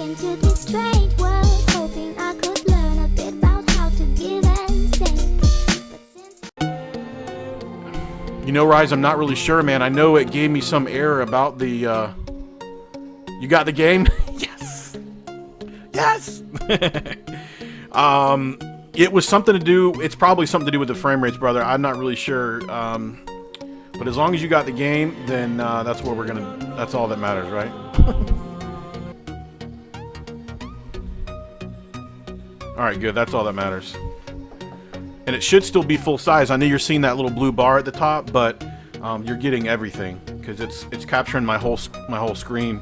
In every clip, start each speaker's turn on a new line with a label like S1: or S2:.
S1: into this strange world, hoping I could learn a bit about how to give and take. But since
S2: You know, Rise, I'm not really sure, man. I know it gave me some error about the, You got the game? Yes! Yes! It was something to do... It's probably something to do with the frame rates, brother. I'm not really sure. But as long as you got the game, then that's what we're gonna... That's all that matters, right? Alright, good. That's all that matters. And it should still be full size. I know you're seeing that little blue bar at the top, but you're getting everything. Because it's capturing my whole screen.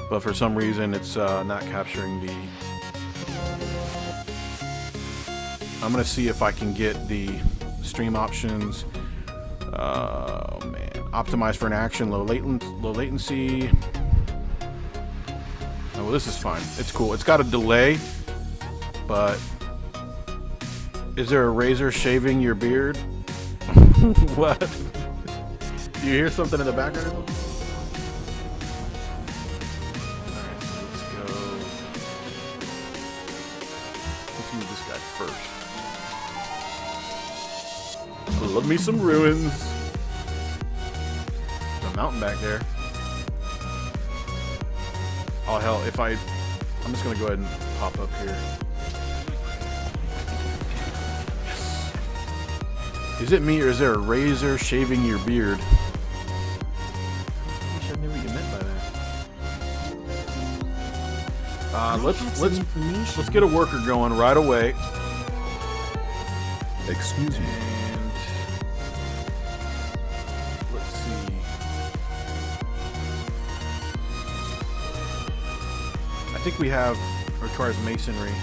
S2: But for some reason, it's not capturing the... I'm going to see if I can get the stream options. Oh, man. Optimize for an action, low latency. Oh, well, this is fine. It's cool. It's got a delay, but... Is there a razor shaving your beard? What? Do you hear something in the background? Alright, let's go. Let's move this guy first. I love me some ruins. There's a mountain back there. Oh hell, I'm just gonna go ahead and pop up here. Yes. Is it me or is there a razor shaving your beard? I wish I knew what you meant by that. Let's get a worker going right away.
S3: Excuse me.
S2: And let's see. I think we have requires masonry.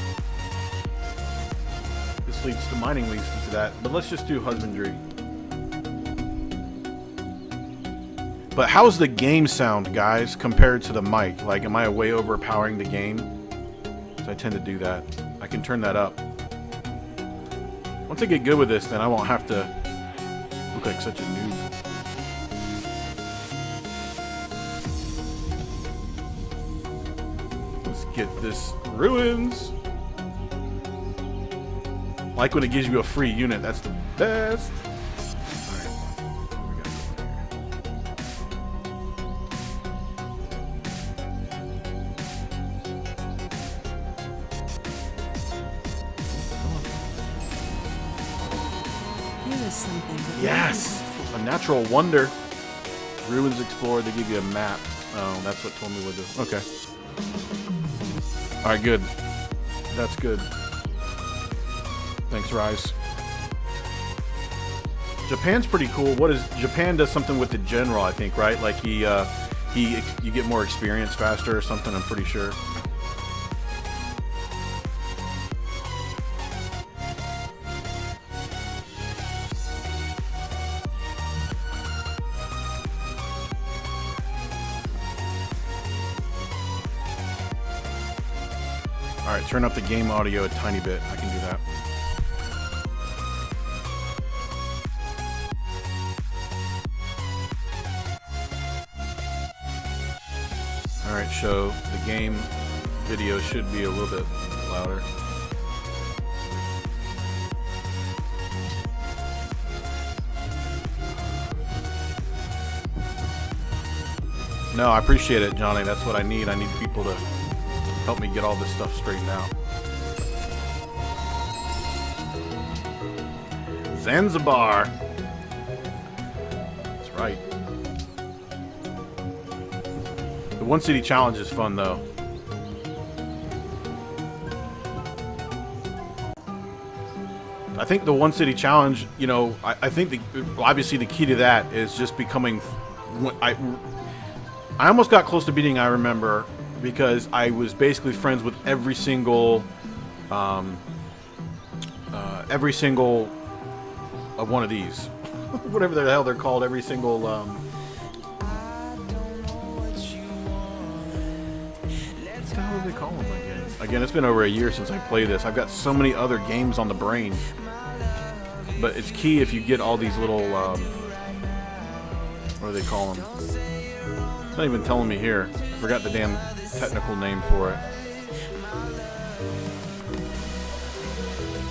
S2: This leads to mining, leads to that. But let's just do husbandry. But how's the game sound, guys, compared to the mic? Like, am I way overpowering the game? So I tend to do that. I can turn that up. Once I get good with this, then I won't have to look like such a noob. Let's get this ruins. Like when it gives you a free unit, that's the best. Alright, what we got going here? Yes! A natural wonder. Ruins explored, they give you a map. Oh, that's what told me what to do. Okay. Alright, good. That's good. Thanks, Rise. Japan's pretty cool. Japan does something with the general, I think, right? Like you get more experience faster or something, I'm pretty sure. Alright, turn up the game audio a tiny bit. I can do that. Alright, show the game video should be a little bit louder. No, I appreciate it, Johnny. That's what I need. I need people to help me get all this stuff straightened out. Zanzibar. That's right. The One City Challenge is fun, though. I think the One City Challenge, you know, I think obviously the key to that is just becoming... I almost got close to beating I Remember, because I was basically friends with every single of one of these. Whatever the hell they're called, every single, what the hell do they call them again? Again, it's been over a year since I played this. I've got so many other games on the brain. But it's key if you get all these little, what do they call them? It's not even telling me here. I forgot the damn technical name for it.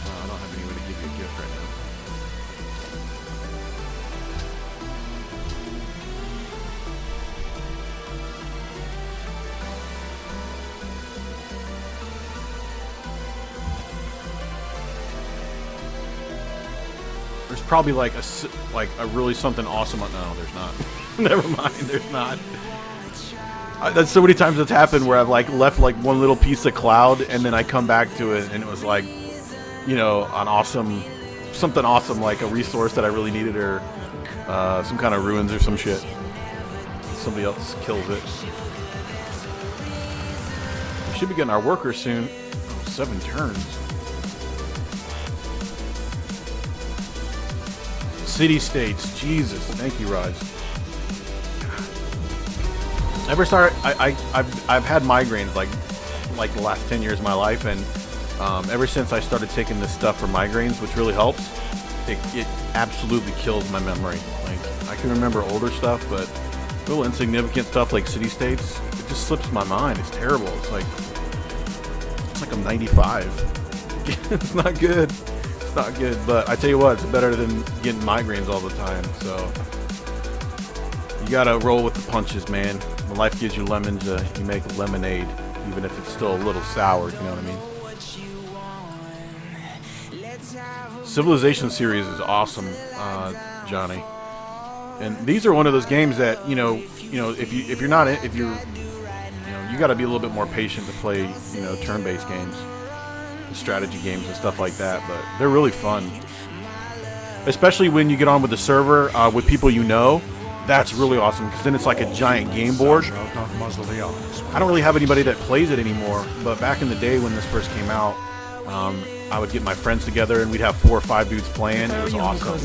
S2: I don't have any way to give you a gift right now. There's probably like a really something awesome. No, there's not. Never mind, there's not. That's so many times it's happened where I've like left like one little piece of cloud and then I come back to it and it was like, you know, an awesome, something awesome, like a resource that I really needed, or some kind of ruins or some shit. Somebody else kills it. We should be getting our workers soon. 7 turns. City states, Jesus, thank you, Rise. Ever start? I've had migraines like the last 10 years of my life, and ever since I started taking this stuff for migraines, which really helps, it absolutely kills my memory. Like I can remember older stuff, but little insignificant stuff like city states, it just slips my mind. It's terrible. It's like I'm 95. It's not good. It's not good, but I tell you what, it's better than getting migraines all the time. So you gotta roll with the punches, man. When life gives you lemons, you make lemonade, even if it's still a little sour. You know what I mean? Civilization series is awesome, Johnny. And these are one of those games that you got to be a little bit more patient to play, turn-based games, strategy games and stuff like that. But they're really fun, especially when you get on with the server with people you know. That's really awesome because then it's like a giant game board. I don't really have anybody that plays it anymore, but back in the day when this first came out, I would get my friends together and we'd have 4 or 5 dudes playing. It was awesome.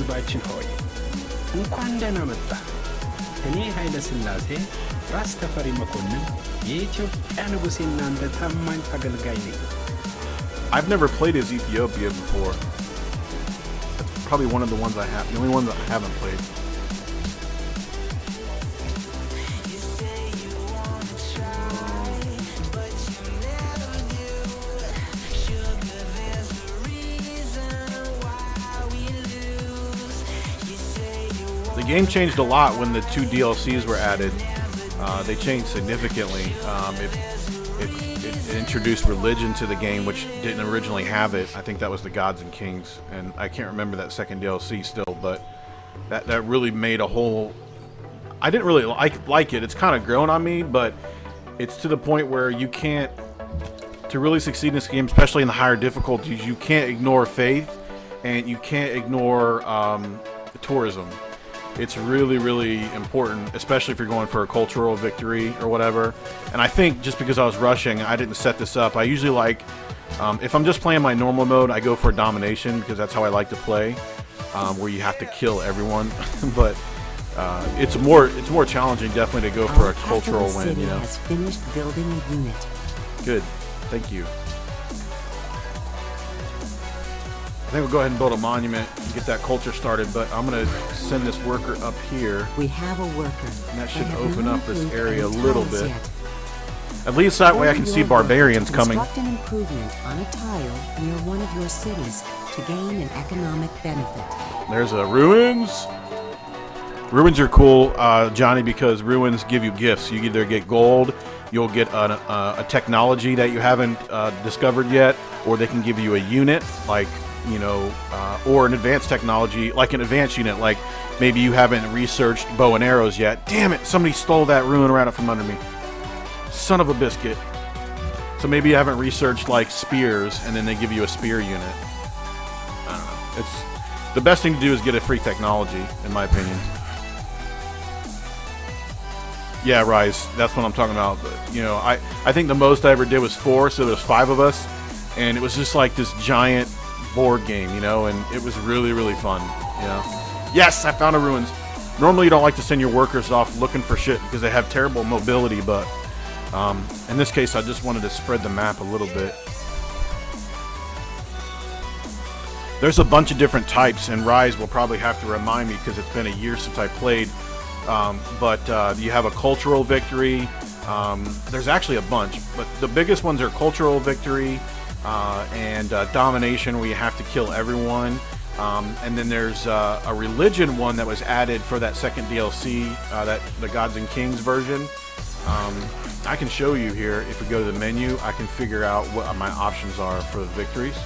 S2: I've never played as Ethiopia before. That's probably one of the ones I have. The only one that I haven't played. The game changed a lot when the 2 DLCs were added. They changed significantly. It introduced religion to the game, which didn't originally have it. I think that was the Gods and Kings, and I can't remember that second DLC still, but that really made a whole... I didn't really like it. It's kind of grown on me, but it's to the point where you can't... To really succeed in this game, especially in the higher difficulties, you can't ignore faith, and you can't ignore tourism. It's really, really important, especially if you're going for a cultural victory or whatever. And I think just because I was rushing, I didn't set this up. I usually like, if I'm just playing my normal mode, I go for domination because that's how I like to play, where you have to kill everyone. But it's more challenging, definitely, to go for a cultural win. You know.
S3: Has finished building a unit.
S2: Good, thank you. I think we'll go ahead and build a monument and get that culture started, but I'm going to send this worker up here.
S3: We have a worker.
S2: And that should open up this area a little bit. At least that way I can see barbarians coming.
S3: Construct an improvement on a tile near one of your cities to gain an economic benefit.
S2: There's a ruins. Ruins are cool, Johnny, because ruins give you gifts. You either get gold, you'll get a technology that you haven't discovered yet, or they can give you a unit, like... or an advanced technology, like an advanced unit, like maybe you haven't researched bow and arrows yet. Damn it, somebody stole that ruin right up from under me. Son of a biscuit. So maybe you haven't researched like spears, and then they give you a spear unit. I don't know. It's the best thing to do is get a free technology, in my opinion. Yeah, Rise, that's what I'm talking about. But, I think the most I ever did was 4, so there's 5 of us, and it was just like this giant board game, and it was really, really fun, Yes, I found a ruins. Normally you don't like to send your workers off looking for shit because they have terrible mobility, but in this case I just wanted to spread the map a little bit. There's a bunch of different types, and Rise will probably have to remind me because it's been a year since I played, but you have a cultural victory. There's actually a bunch, but the biggest ones are cultural victory, and domination, where you have to kill everyone. And then there's a religion one that was added for that second DLC, that the Gods and Kings version. I can show you here. If we go to the menu, I can figure out what my options are for the victories.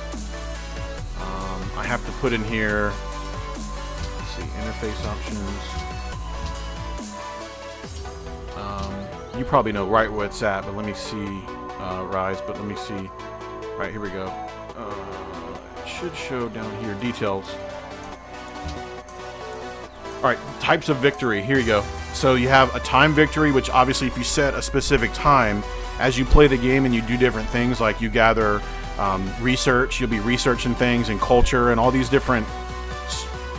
S2: I have to put in here, let's see, interface options. You probably know right where it's at, but let me see, Rise, but let me see. All right, here we go. It should show down here, details. All right, types of victory, here you go. So you have a time victory, which obviously if you set a specific time, as you play the game and you do different things, like you gather research, you'll be researching things and culture and all these different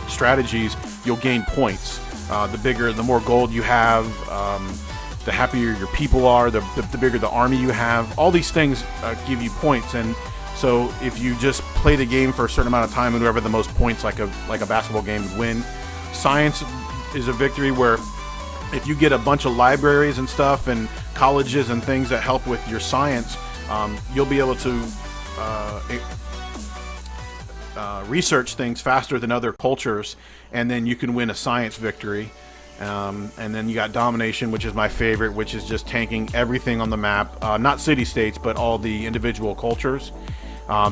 S2: strategies, you'll gain points. The more gold you have, the happier your people are, the bigger the army you have. All these things give you points, and so if you just play the game for a certain amount of time, and whoever the most points, like a basketball game, would win. Science is a victory where if you get a bunch of libraries and stuff and colleges and things that help with your science, you'll be able to research things faster than other cultures, and then you can win a science victory. And then you got domination, which is my favorite, which is just tanking everything on the map, not city-states, but all the individual cultures.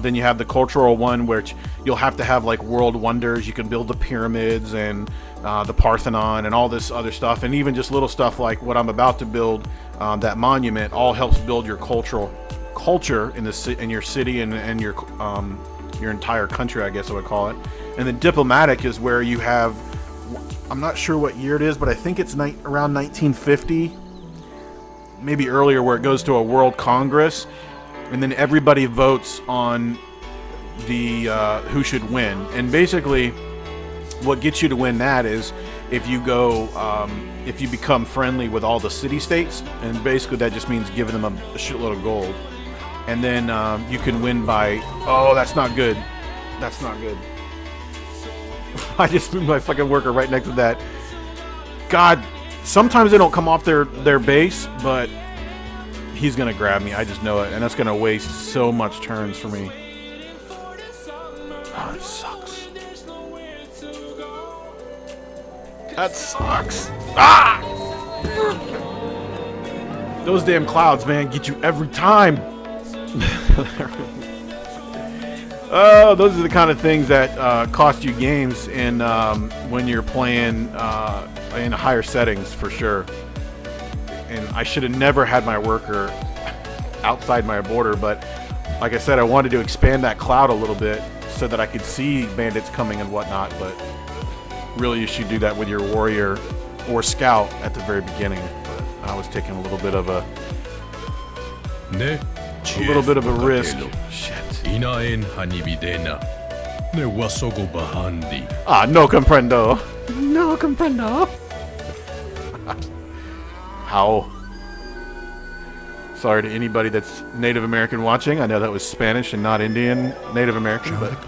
S2: Then you have the cultural one, which you'll have to have like world wonders. You can build the pyramids and the Parthenon and all this other stuff, and even just little stuff like what I'm about to build, that monument, all helps build your culture in your city and your entire country, I guess I would call it. And then diplomatic is where you have, I'm not sure what year it is, but I think it's around 1950, maybe earlier, where it goes to a World Congress, and then everybody votes on the who should win. And basically, what gets you to win that is if you if you become friendly with all the city-states, and basically that just means giving them a shitload of gold. And then you can win by, oh, that's not good. That's not good. I just moved my fucking worker right next to that. God, sometimes they don't come off their base, but he's gonna grab me. I just know it, and that's gonna waste so much turns for me. Oh, it sucks. That sucks. Ah! Those damn clouds, man, get you every time. Oh, those are the kind of things that cost you games in when you're playing in higher settings, for sure. And I should have never had my worker outside my border, but like I said, I wanted to expand that cloud a little bit so that I could see bandits coming and whatnot, but really you should do that with your warrior or scout at the very beginning. But I was taking a little bit of a risk. Shit. Ah, no comprendo. No comprendo. How? Sorry to anybody that's Native American watching. I know that was Spanish and not Indian Native American, but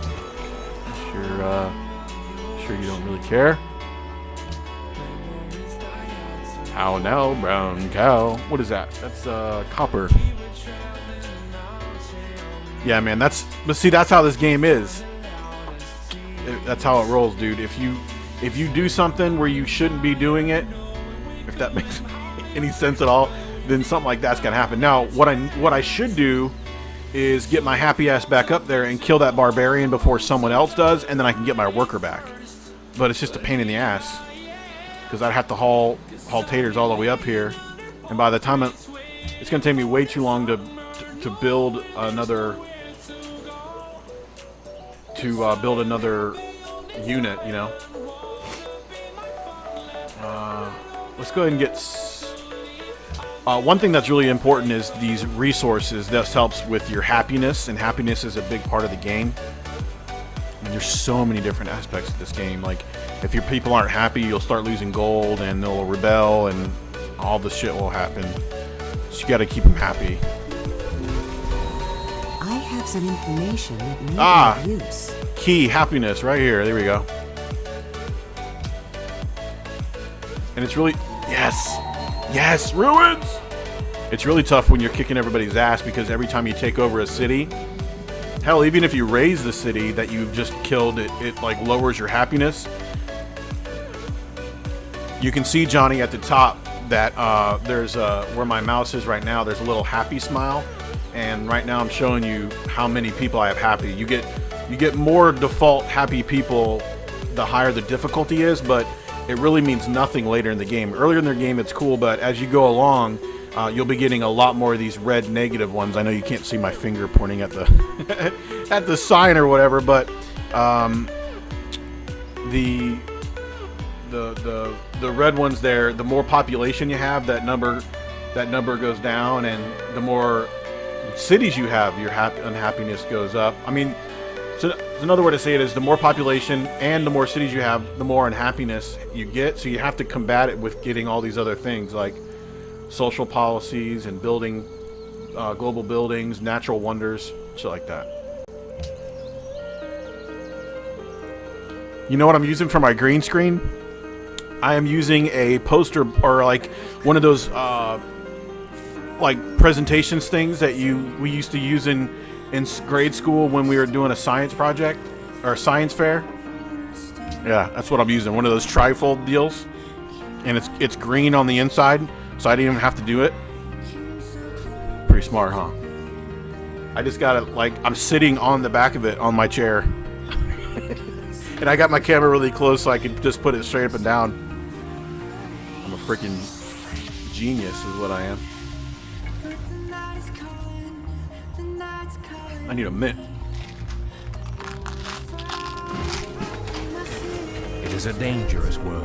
S2: sure you don't really care. How now, brown cow? What is that? That's copper. Yeah, man, that's how this game is. That's how it rolls, dude. If you do something where you shouldn't be doing it, if that makes any sense at all, then something like that's gonna happen. Now, what I should do is get my happy ass back up there and kill that barbarian before someone else does, and then I can get my worker back. But it's just a pain in the ass, because I'd have to haul taters all the way up here, and by the time it's gonna take me way too long to build another unit, you know. Let's go ahead and get one thing that's really important is these resources. This helps with your happiness, and happiness is a big part of the game. And there's so many different aspects of this game. Like, if your people aren't happy, you'll start losing gold, and they'll rebel, and all this shit will happen. So you gotta keep them happy.
S3: I have some information that may be of use.
S2: Key, happiness, right here. There we go. And it's really, yes, ruins! It's really tough when you're kicking everybody's ass, because every time you take over a city, Hell, even if you raise the city that you've just killed, it like lowers your happiness. You can see, Johnny, at the top that there's where my mouse is right now, there's a little happy smile. And right now I'm showing you how many people I have happy. You get more default happy people the higher the difficulty is, but it really means nothing later in the game. Earlier in the game it's cool, but as you go along, you'll be getting a lot more of these red negative ones. I know you can't see my finger pointing at the at the sign or whatever, but the red ones there, the more population you have, that number goes down, and the more cities you have, your unhappiness goes up. I mean, so another way to say it is the more population and the more cities you have, the more unhappiness you get. So you have to combat it with getting all these other things like social policies and building global buildings, natural wonders, shit like that. You know what I'm using for my green screen? I am using a poster, or like one of those like presentations things that we used to use in grade school when we were doing a science project or a science fair. Yeah, that's what I'm using. One of those trifold deals, and it's green on the inside, so I didn't even have to do it. Pretty smart, huh? I just got it, like, I'm sitting on the back of it on my chair. And I got my camera really close so I could just put it straight up and down. I'm a freaking genius is what I am. I need a mint.
S4: It is a dangerous world,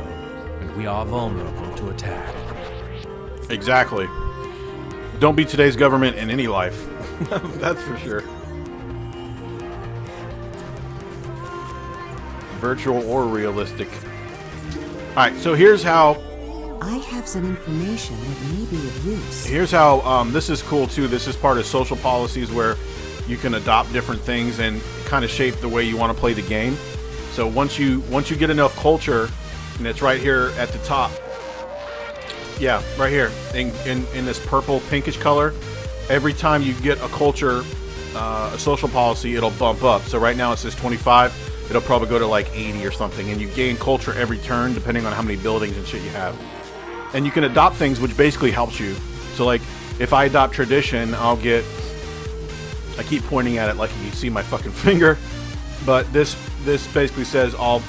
S4: and we are vulnerable to attack.
S2: Exactly. Don't be today's government in any life. That's for sure. Virtual or realistic. Alright, so here's how...
S3: I have some information that may be of use.
S2: Here's how, this is cool too. This is part of social policies where you can adopt different things and kind of shape the way you want to play the game. So once you get enough culture, and it's right here at the top. Yeah, right here in this purple pinkish color. Every time you get a culture, a social policy, it'll bump up. So right now it says 25. It'll probably go to like 80 or something, and you gain culture every turn depending on how many buildings and shit you have. And you can adopt things, which basically helps you. So like if I adopt tradition, I'll get, I keep pointing at it like you can see my fucking finger, but this basically says all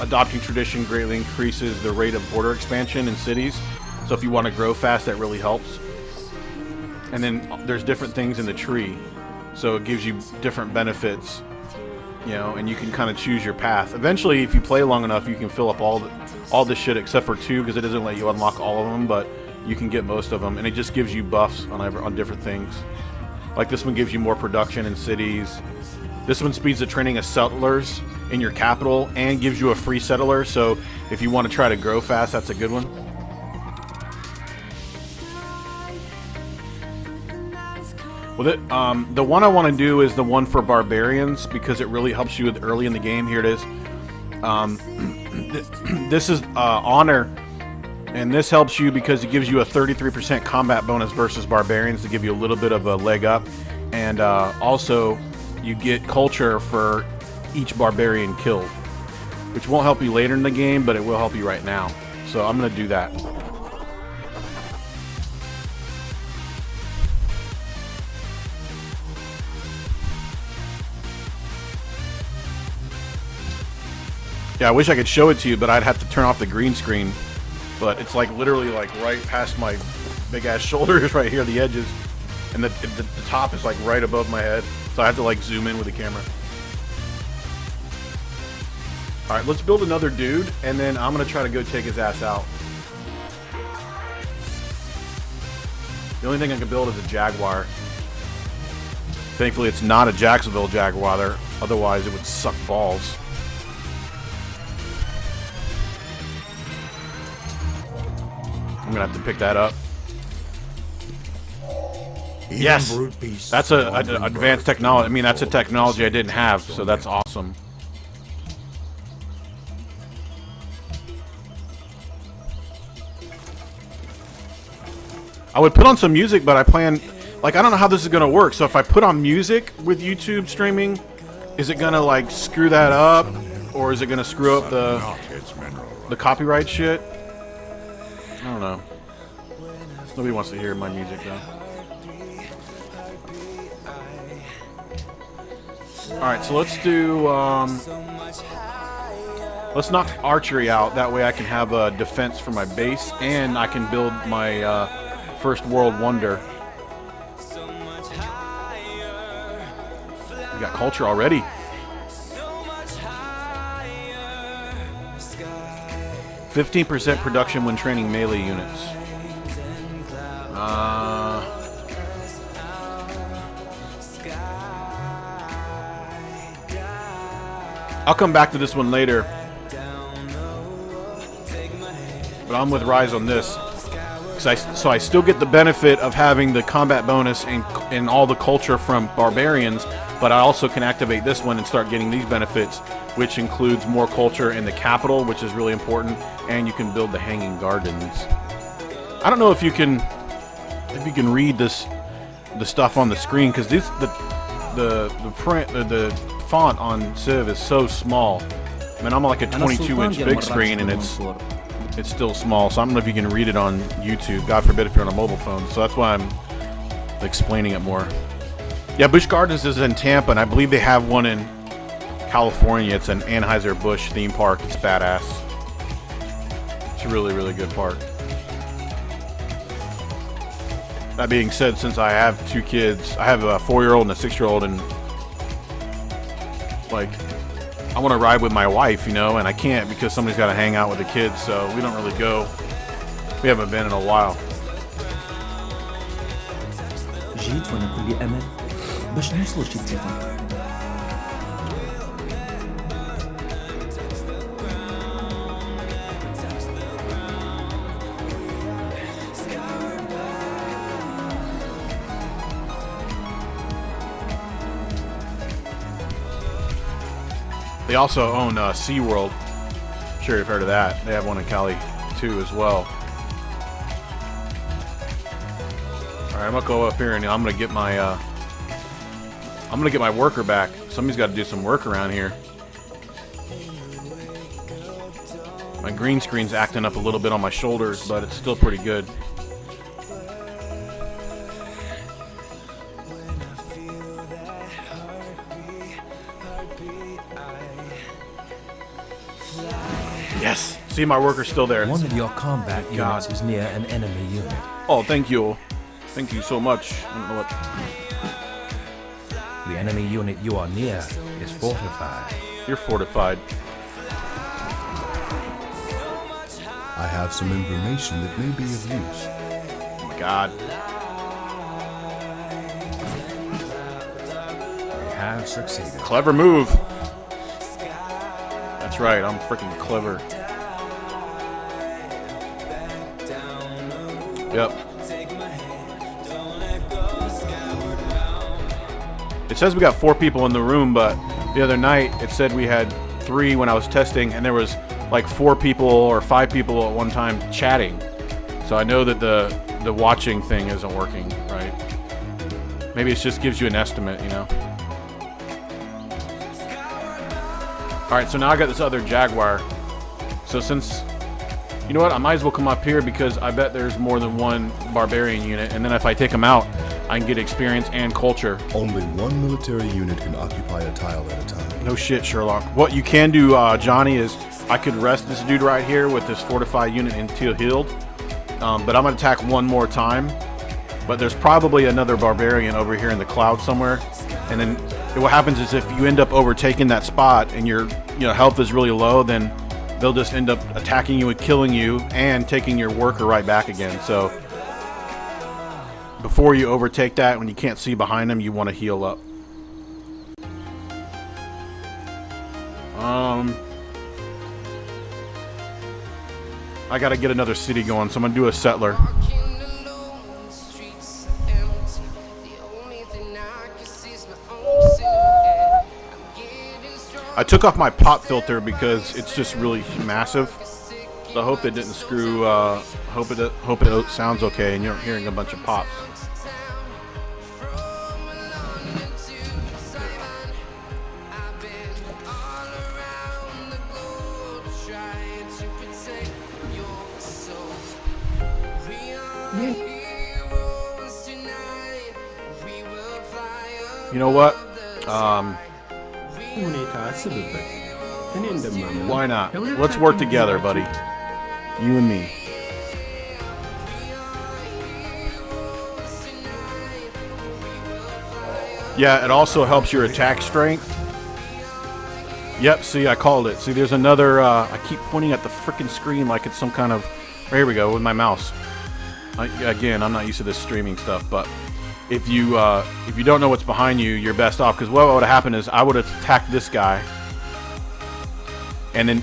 S2: adopting tradition greatly increases the rate of border expansion in cities. So if you want to grow fast, that really helps. And then there's different things in the tree, so it gives you different benefits, you know, and you can kind of choose your path. Eventually, if you play long enough, you can fill up all this shit except for 2, because it doesn't let you unlock all of them, but you can get most of them, and it just gives you buffs on different things. Like this one gives you more production in cities. This one speeds the training of settlers in your capital and gives you a free settler, so if you want to try to grow fast, that's a good one. Well, the one I want to do is the one for barbarians, because it really helps you early in the game. Here it is. This is honor, and this helps you because it gives you a 33% combat bonus versus barbarians to give you a little bit of a leg up, and also you get culture for each barbarian killed, which won't help you later in the game, but it will help you right now. So I'm going to do that. Yeah, I wish I could show it to you, but I'd have to turn off the green screen. But it's like literally like right past my big ass shoulders right here, the edges. And the top is like right above my head. So I have to like zoom in with the camera. Alright, let's build another dude, and then I'm going to try to go take his ass out. The only thing I can build is a Jaguar. Thankfully it's not a Jacksonville Jaguar, otherwise it would suck balls. I'm gonna have to pick that up. Yes, that's an advanced technology. I mean, that's a technology I didn't have, so that's awesome. I would put on some music, but I plan Like, I don't know how this is gonna work. So if I put on music with YouTube streaming, is it gonna like screw that up, or is it gonna screw up the copyright shit? I don't know. Nobody wants to hear my music though. All right, so let's do. Let's knock archery out. That way I can have a defense for my base, and I can build my first world wonder. We got culture already. 15% production when training melee units. I'll come back to this one later. But I'm with Rise on this. So I still get the benefit of having the combat bonus and all the culture from barbarians, but I also can activate this one and start getting these benefits, which includes more culture in the capital, which is really important, and you can build the hanging gardens. I don't know if you can read the stuff on the screen, because the font on Civ is so small. I mean, I'm like a 22-inch big screen, and it's still small, so I don't know if you can read it on YouTube. God forbid if you're on a mobile phone. So that's why I'm explaining it more. Yeah, Busch Gardens is in Tampa, and I believe they have one in California. It's an Anheuser-Busch theme park. It's badass. It's a really, really good park. That being said, since I have two kids, I have a 4-year-old and a 6-year-old, and like, I want to ride with my wife, you know, and I can't because somebody's got to hang out with the kids, so we don't really go. We haven't been in a while. They also own SeaWorld. I'm sure you've heard of that. They have one in Cali too as well. All right, I'm gonna go up here and I'm gonna get my worker back. Somebody's got to do some work around here. My green screen's acting up a little bit on my shoulders, but it's still pretty good. Yes. See, my worker's still there.
S4: One of your combat units is near an enemy unit.
S2: Oh, thank you. Thank you so much. I don't know what.
S4: The enemy unit you are near is fortified.
S2: You're fortified.
S5: I have some information that may be of use.
S2: Oh my God.
S4: We have succeeded.
S2: Clever move. That's right, I'm freaking clever. Yep. It says we got 4 people in the room, but the other night it said we had 3 when I was testing, and there was like 4 people or 5 people at one time chatting. So I know that the watching thing isn't working right. Maybe it just gives you an estimate, you know. Alright, so now I got this other Jaguar. So since, you know what, I might as well come up here because I bet there's more than one barbarian unit, and then if I take them out, I can get experience and culture.
S5: Only one military unit can occupy a tile at a time.
S2: No shit, Sherlock. What you can do, Johnny, is I could rest this dude right here with this fortified unit until healed. But I'm going to attack one more time. But there's probably another barbarian over here in the cloud somewhere. And then what happens is if you end up overtaking that spot and your health is really low, then they'll just end up attacking you and killing you and taking your worker right back again. So before you overtake that, when you can't see behind them, you want to heal up. I gotta get another city going, so I'm gonna do a settler. I took off my pop filter because it's just really massive. So I hope it didn't screw. Hope it sounds okay, and you're not hearing a bunch of pops. You know what?
S6: ሁኔታ አስብበት። እኔ እንደማምነው
S2: Why not? Let's work together, buddy. You and me. Yeah, it also helps your attack strength. Yep, see, I called it. See, there's another, I keep pointing at the frickin' screen like it's some kind of, here we go, with my mouse. Again, I'm not used to this streaming stuff, but if you don't know what's behind you, you're best off, because what would have happened is I would have attacked this guy, and then,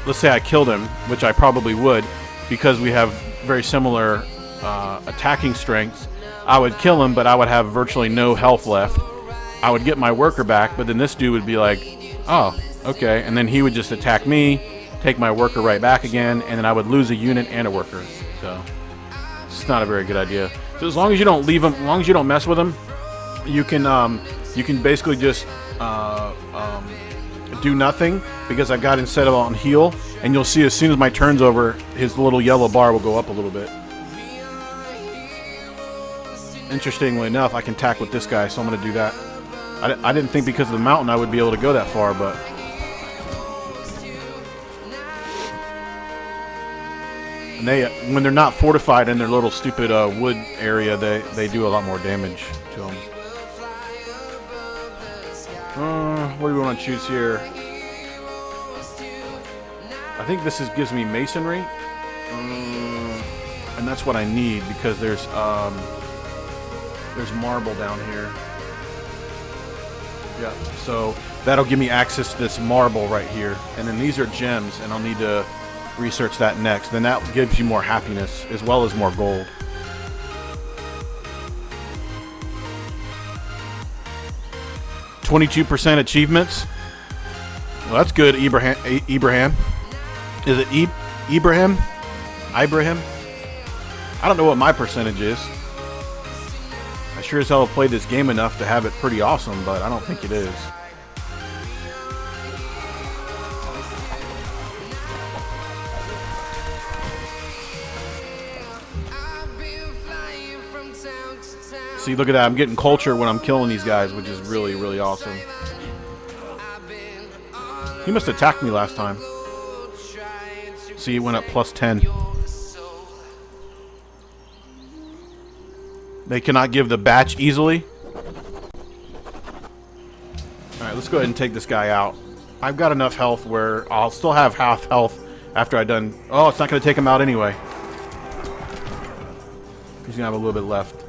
S2: let's say I killed him, which I probably would, because we have very similar attacking strengths. I would kill him, but I would have virtually no health left. I would get my worker back, but then this dude would be like, oh, okay, and then he would just attack me, take my worker right back again, and then I would lose a unit and a worker. So it's not a very good idea. So as long as you don't leave him, as long as you don't mess with him, you can basically just do nothing, because I got instead of on heal, and you'll see as soon as my turn's over, his little yellow bar will go up a little bit. Interestingly enough, I can tack with this guy, so I'm going to do that. I didn't think because of the mountain I would be able to go that far, but... And they, when they're not fortified in their little stupid wood area, they do a lot more damage to them. What do we want to choose here? I think this gives me masonry. And that's what I need, because there's marble down here. Yeah, so that'll give me access to this marble right here. And then these are gems, and I'll need to research that next. Then that gives you more happiness, as well as more gold. %22 achievements. Well, that's good, Ibrahim. Is it Ibrahim? Ibrahim? I don't know what my percentage is. I sure as hell have played this game enough to have it pretty awesome, but I don't think it is. See, look at that. I'm getting culture when I'm killing these guys, which is really, really awesome. He must have attacked me last time. See, it went up +10. They cannot give the batch easily. Alright, let's go ahead and take this guy out. I've got enough health where I'll still have half health after I've done... Oh, it's not going to take him out anyway. He's going to have a little bit left.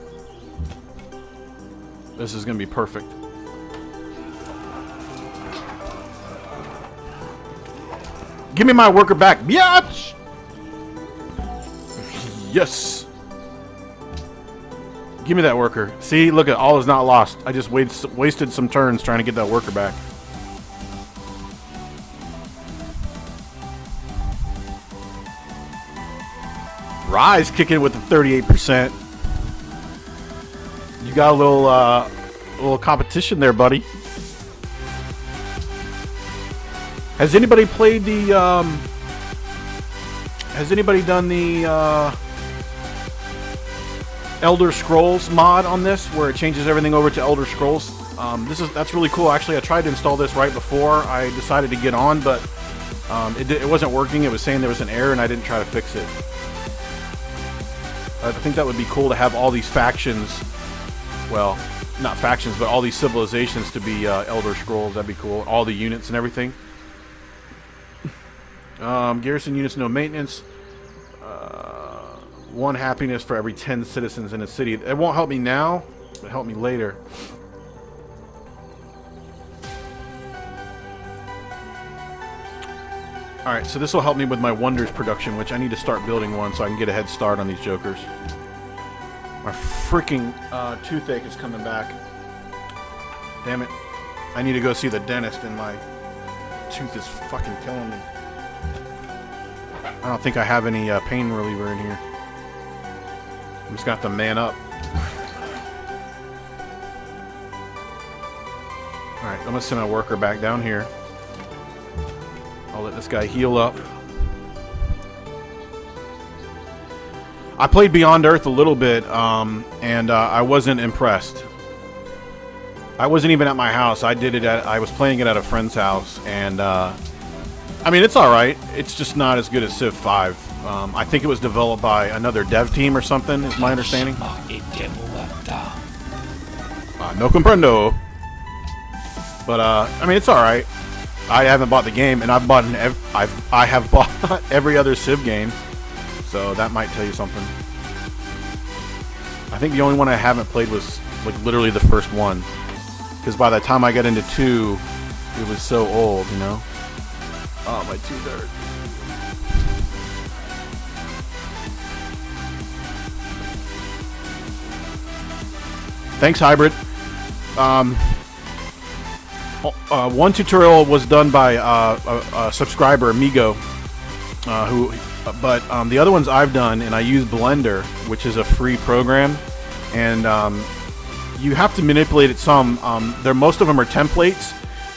S2: This is going to be perfect. Give me my worker back, biatch! Yes! Give me that worker. See, look at all is not lost. I just wasted some turns trying to get that worker back. Rise kicking with the 38%. You got a little competition there, buddy. Has anybody played the has anybody done the Elder Scrolls mod on this, where it changes everything over to Elder Scrolls? That's really cool. Actually, I tried to install this right before I decided to get on, but it wasn't working. It was saying there was an error, and I didn't try to fix it. I think that would be cool to have all these factions, well, not factions, but all these civilizations to be Elder Scrolls. That'd be cool. All the units and everything. Garrison units, no maintenance. 1 happiness for every 10 citizens in a city. It won't help me now, but help me later. Alright, so this will help me with my Wonders production, which I need to start building one so I can get a head start on these jokers. My freaking toothache is coming back. Damn it. I need to go see the dentist, and my tooth is fucking killing me. I don't think I have any pain reliever in here. I'm just got to man up. Alright, I'm going to send a worker back down here. I'll let this guy heal up. I played Beyond Earth a little bit, and I wasn't impressed. I wasn't even at my house. I did it at. I was playing it at a friend's house, and I mean, it's all right. It's just not as good as Civ 5. I think it was developed by another dev team or something, is my understanding. No comprendo. But I mean, it's all right. I haven't bought the game, and I've bought I have bought every other Civ game, so that might tell you something. I think the only one I haven't played was like literally the first one, because by the time I got into 2, it was so old, you know. Oh, my tooth hurt. Thanks, Hybrid. One tutorial was done by a subscriber, Amigo, but the other ones I've done, and I use Blender, which is a free program, and you have to manipulate it some. Most of them are templates,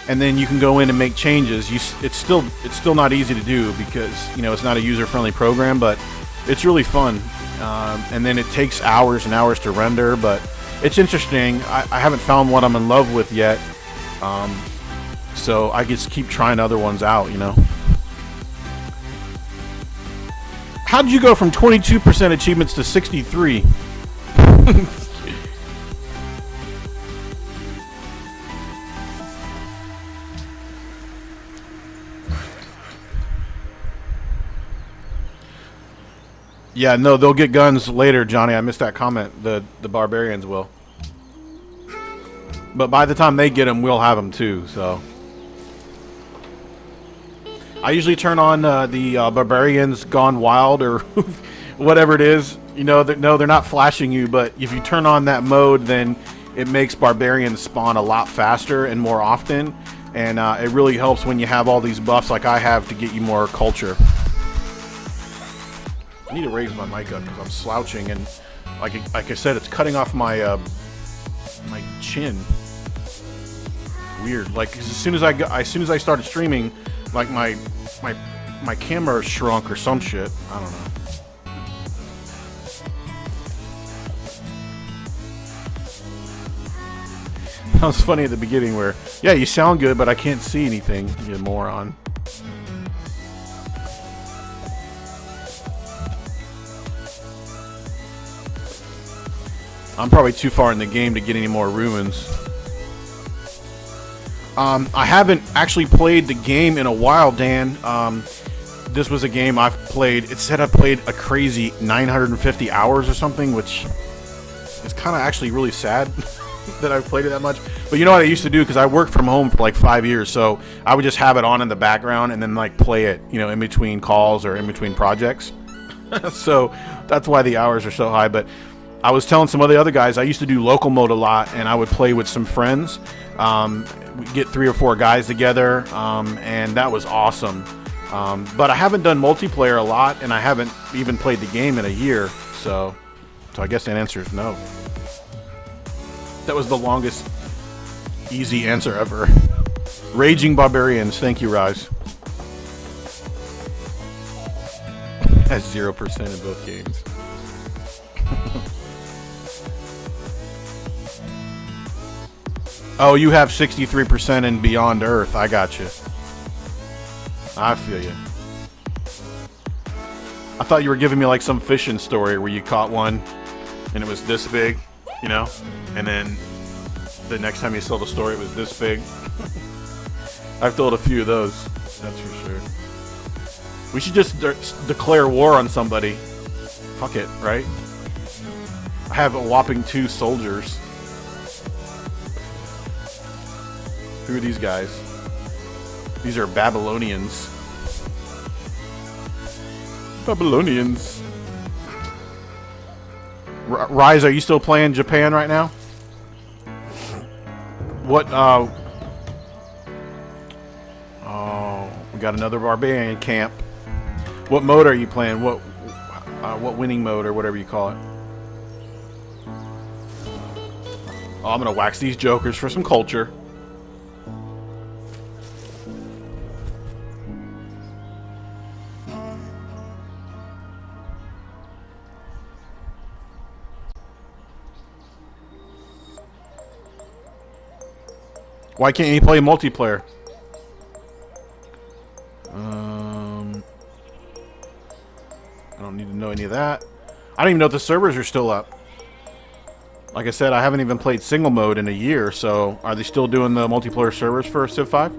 S2: and then you can go in and make changes. It's still not easy to do because, you know, it's not a user-friendly program, but it's really fun. And then it takes hours and hours to render, but it's interesting. I haven't found one I'm in love with yet, so I just keep trying other ones out, you know. How did you go from 22% achievements to 63? Yeah, no, they'll get guns later, Johnny. I missed that comment. The barbarians will. But by the time they get them, we'll have them too, so. I usually turn on the barbarians gone wild or whatever it is. You know, no, they're not flashing you, but if you turn on that mode, then it makes barbarians spawn a lot faster and more often. And it really helps when you have all these buffs like I have to get you more culture. I need to raise my mic up because I'm slouching, and like I said, it's cutting off my my chin. Weird. Like as soon as I started streaming, like my camera shrunk or some shit. I don't know. That was funny at the beginning where, yeah, you sound good, but I can't see anything. You moron. I'm probably too far in the game to get any more ruins. I haven't actually played the game in a while, Dan. This was a game I've played. It said I played a crazy 950 hours or something, which is kind of actually really sad that I've played it that much. But you know what I used to do? Because I worked from home for like 5 years, so I would just have it on in the background and then like play it, you know, in between calls or in between projects. So that's why the hours are so high. But I was telling some of the other guys, I used to do local mode a lot, and I would play with some friends. We'd get 3 or 4 guys together, and that was awesome. But I haven't done multiplayer a lot, and I haven't even played the game in a year. So I guess that answer is no. That was the longest easy answer ever. Raging Barbarians, thank you, Rise. Has 0% in both games. Oh, you have 63% in Beyond Earth. I got you. I feel you. I thought you were giving me like some fishing story where you caught one and it was this big, you know? And then the next time you told the story, it was this big. I've told a few of those, that's for sure. We should just declare war on somebody. Fuck it, right? I have a whopping 2 soldiers. Who are these guys? These are Babylonians. Babylonians. Rise, are you still playing Japan right now? What, oh, we got another barbarian camp. What mode are you playing? What winning mode or whatever you call it? Oh, I'm gonna wax these jokers for some culture. Why can't he play multiplayer? I don't need to know any of that. I don't even know if the servers are still up. Like I said, I haven't even played single mode in a year, so are they still doing the multiplayer servers for Civ 5?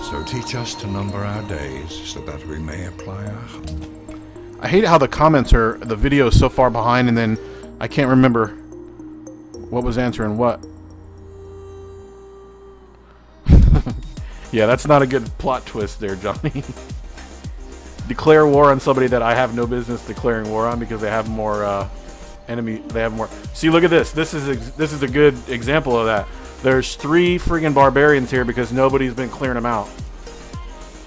S5: So teach us to number our days so that we may apply our...
S2: I hate how the comments are, the video is so far behind, and then I can't remember what was answering what. Yeah, that's not a good plot twist there, Johnny. Declare war on somebody that I have no business declaring war on because they have more enemy. They have more. See, look at this. This is a good example of that. There's 3 friggin' barbarians here because nobody's been clearing them out,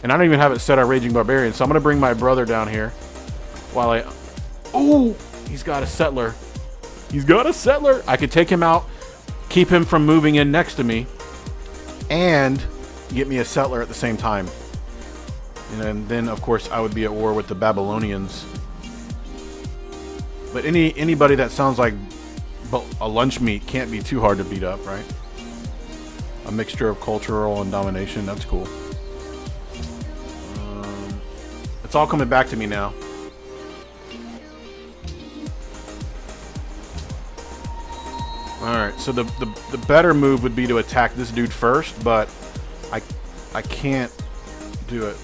S2: and I don't even have it set on raging barbarian. So I'm gonna bring my brother down here while I. Ooh, he's got a settler. He's got a settler. I could take him out, keep him from moving in next to me, and get me a settler at the same time. And then, of course, I would be at war with the Babylonians. But anybody that sounds like a lunch meat can't be too hard to beat up, right? A mixture of cultural and domination. That's cool. It's all coming back to me now. Alright, so the better move would be to attack this dude first, but I can't do it.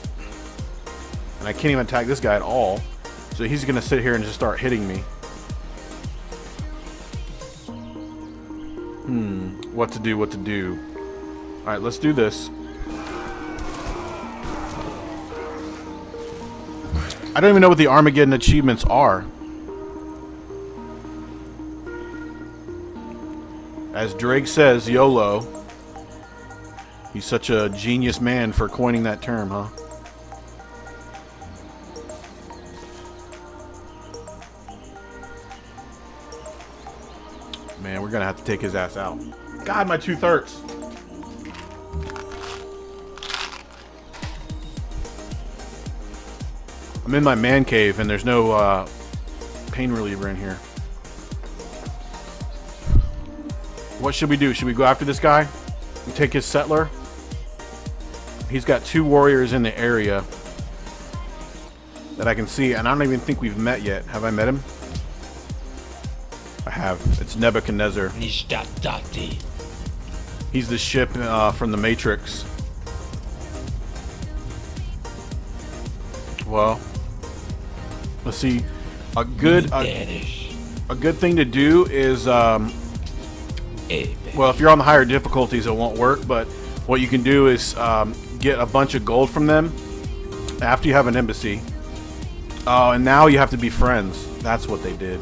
S2: And I can't even attack this guy at all. So he's going to sit here and just start hitting me. What to do, what to do. Alright, let's do this. I don't even know what the Armageddon achievements are. As Drake says, YOLO. He's such a genius man for coining that term, huh? Man, we're gonna have to take his ass out. God, my tooth hurts. I'm in my man cave and there's no pain reliever in here. What should we do? Should we go after this guy and take his settler? He's got 2 warriors in the area that I can see, and I don't even think we've met yet. Have I met him? I have. It's Nebuchadnezzar. He's the ship from the Matrix. Well, let's see. A good thing to do is well, if you're on the higher difficulties, it won't work. But what you can do is get a bunch of gold from them after you have an embassy. Oh, and now you have to be friends. That's what they did.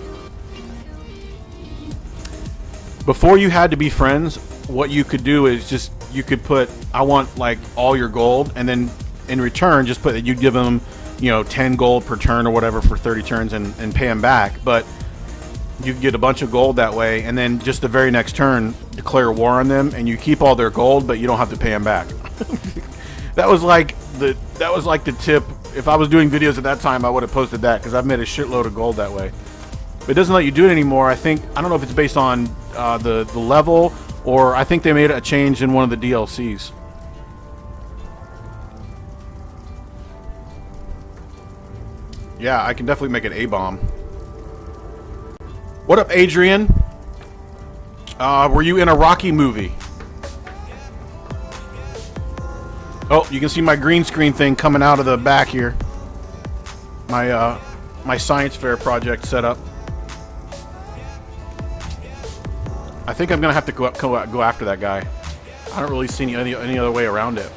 S2: Before you had to be friends, what you could do is just, you could put, I want like all your gold, and then in return just put that you give them, you know, 10 gold per turn or whatever for 30 turns and pay them back. But you could get a bunch of gold that way, and then just the very next turn declare war on them, and you keep all their gold, but you don't have to pay them back. That was like the tip. If I was doing videos at that time, I would have posted that, because I've made a shitload of gold that way. But it doesn't let you do it anymore. I don't know if it's based on the level, or I think they made a change in one of the DLCs. Yeah, I can definitely make an A-bomb. What up, Adrian? Were you in a Rocky movie? Oh, you can see my green screen thing coming out of the back here. My science fair project set up. I think I'm gonna have to go after that guy. I don't really see any other way around it.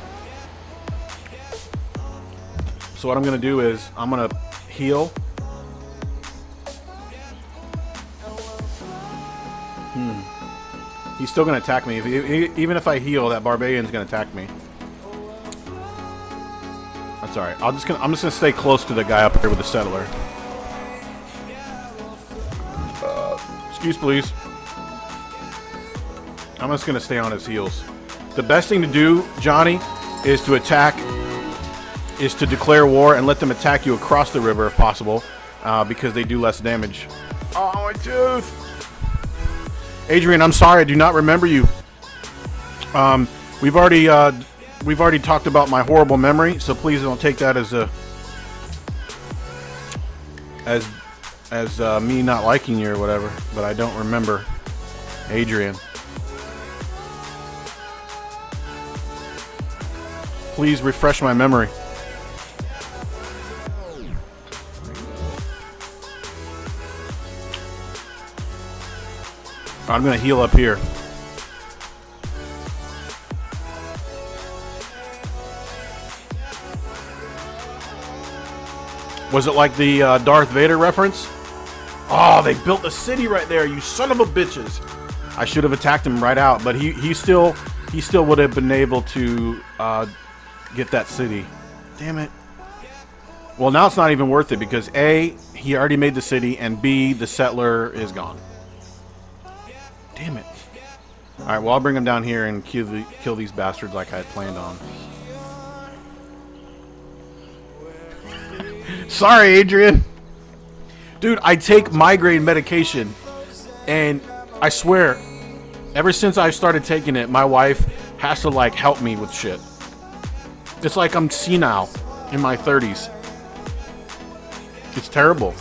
S2: So what I'm gonna do is I'm gonna heal. He's still gonna attack me. Even if I heal, that barbarian's gonna attack me. That's alright. I'm just gonna stay close to the guy up here with the settler. Excuse, please. I'm just gonna stay on his heels. The best thing to do, Johnny, is to declare war and let them attack you across the river if possible, because they do less damage. Oh, my tooth! Adrian, I'm sorry, I do not remember you. We've already talked about my horrible memory, so please don't take that as me not liking you or whatever. But I don't remember Adrian. Please refresh my memory. I'm gonna heal up here. Was it like the Darth Vader reference? Oh, they built a city right there, you son of a bitches. I should have attacked him right out, but he still would have been able to get that city. Damn it. Well, now it's not even worth it because A, he already made the city, and B, the settler is gone. Damn it. Alright, well, I'll bring him down here and kill these bastards like I had planned on. Sorry, Adrian. Dude, I take migraine medication, and I swear, ever since I started taking it, my wife has to, like, help me with shit. It's like I'm senile in my 30s. It's terrible.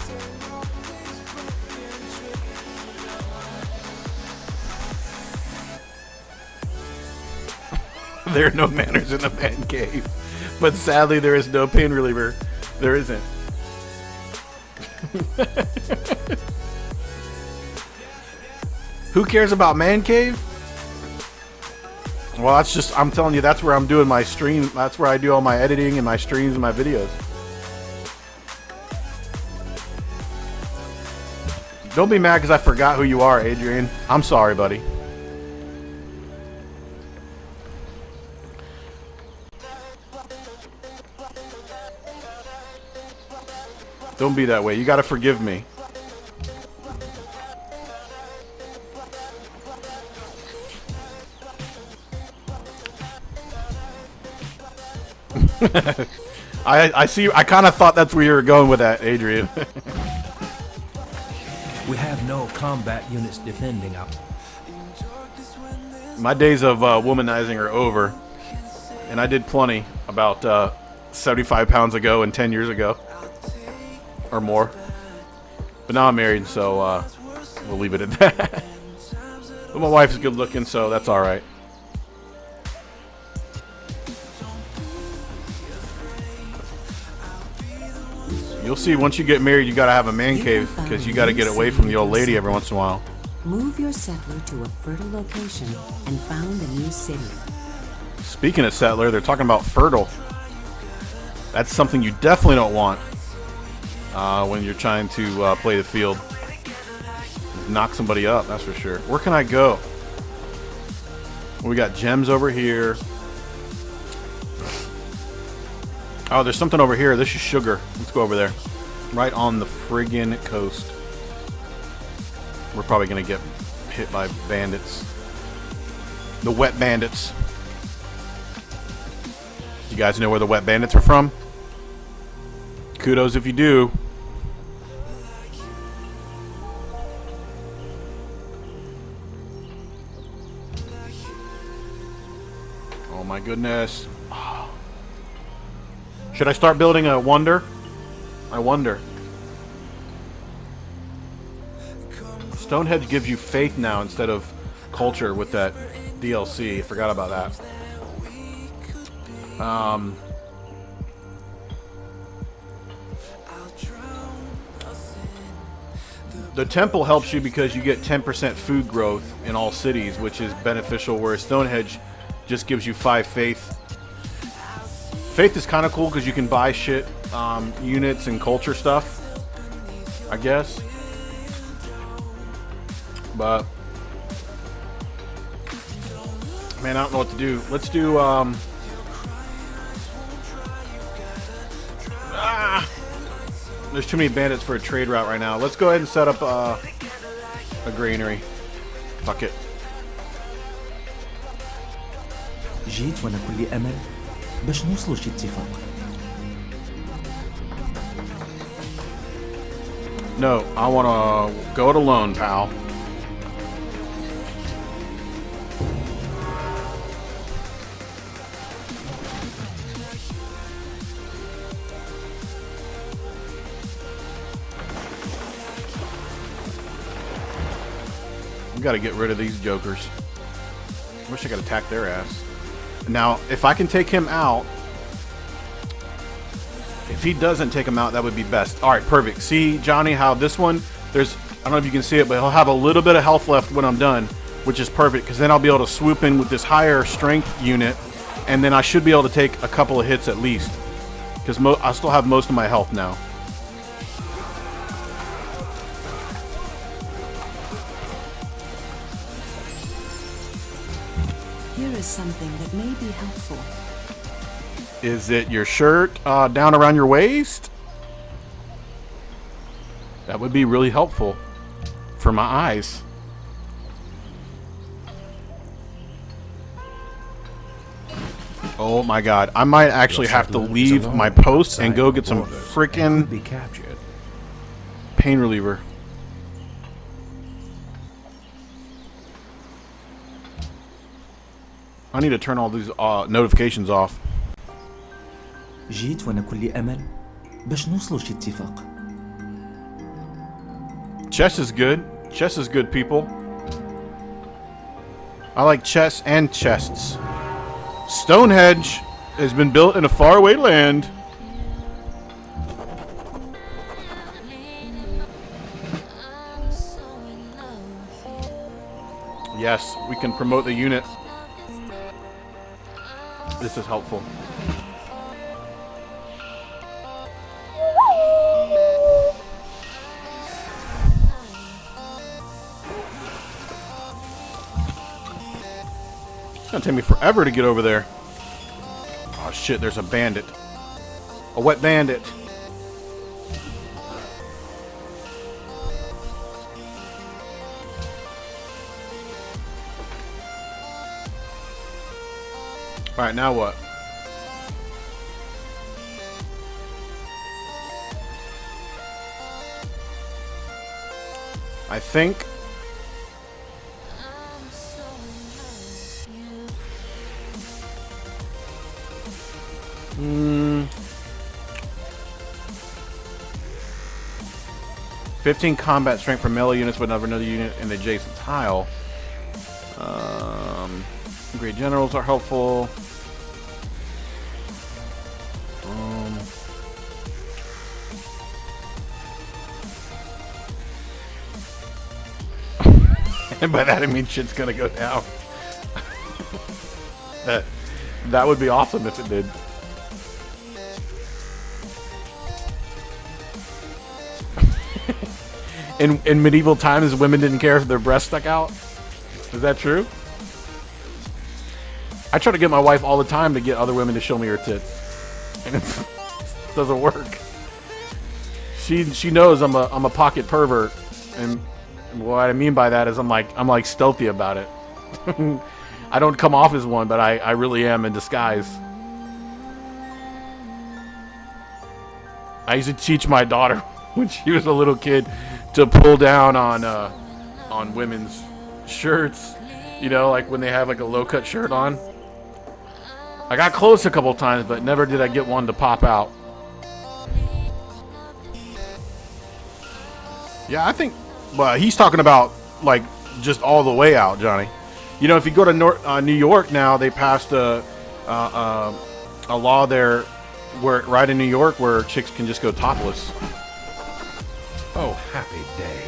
S2: There are no manners in the man cave, but sadly there is no pain reliever. There isn't. Who cares about man cave? Well, that's just, I'm telling you, that's where I'm doing my stream. That's where I do all my editing and my streams and my videos. Don't be mad because I forgot who you are, Adrian. I'm sorry, buddy. Don't be that way. You gotta forgive me. I see. I kind of thought that's where you were going with that, Adrian.
S4: We have no combat units defending us.
S2: My days of womanizing are over, and I did plenty about 75 pounds ago and 10 years ago, or more. But now I'm married, so we'll leave it at that. But my wife's good looking, so that's all right. You'll see, once you get married, you gotta have a man cave, because you gotta get away from the old lady every once in a while.
S3: Move your settler to a fertile location and found a new city.
S2: Speaking of settler, they're talking about fertile. That's something you definitely don't want when you're trying to play the field. Knock somebody up, that's for sure. Where can I go? We got gems over here. Oh, there's something over here. This is sugar. Let's go over there. Right on the friggin' coast. We're probably gonna get hit by bandits. The wet bandits. You guys know where the wet bandits are from? Kudos if you do. Oh my goodness. Should I start building a wonder? I wonder. Stonehenge gives you faith now instead of culture with that DLC. I forgot about that. The temple helps you because you get 10% food growth in all cities, which is beneficial, whereas Stonehenge just gives you 5 faith. Faith is kind of cool because you can buy shit, units and culture stuff, I guess. But, man, I don't know what to do. Let's do, there's too many bandits for a trade route right now. Let's go ahead and set up a granary. Fuck it.
S7: جيت وانا كل امل باش نوصلوا شي اتفاق.
S2: No, I want to go it alone, pal. got to get rid of these jokers. I wish I could attack their ass. Now, if I can take him out, if he doesn't take him out, that would be best. All right, perfect. See, Johnny, how this one, there's, I don't know if you can see it, but he'll have a little bit of health left when I'm done, which is perfect, because then I'll be able to swoop in with this higher strength unit, and then I should be able to take a couple of hits at least, because I still have most of my health now.
S3: Here is something that may be helpful.
S2: Is it your shirt down around your waist? That would be really helpful for my eyes. Oh my god. I might actually have to leave my post and go get some freaking
S4: Be captured.
S2: pain reliever. I need to turn all these notifications off.
S7: جيت وأنا كل أمل باش نوصلوا شي اتفاق.
S2: Chess is good. Chess is good, people. I like chess and chests. Stonehenge has been built in a faraway land. Yes, we can promote the unit. This is helpful. It's gonna take me forever to get over there. Oh shit, there's a bandit. A wet bandit. Alright, now what? I think Hmm. 15 combat strength for melee units with another unit in the adjacent tile. Great generals are helpful. And by that I mean shit's gonna go down. That would be awesome if it did. In medieval times, women didn't care if their breasts stuck out. Is that true? I try to get my wife all the time to get other women to show me her tits, and it doesn't work. She knows I'm a pocket pervert, and what I mean by that is I'm like stealthy about it. I don't come off as one, but I really am in disguise. I used to teach my daughter when she was a little kid to pull down on women's shirts, you know, like when they have like a low-cut shirt on. I got close a couple times, but never did I get one to pop out. Yeah, I think, well, he's talking about like just all the way out, Johnny. You know, if you go to New York now, they passed a law there where right in New York where chicks can just go topless.
S4: Oh, happy day.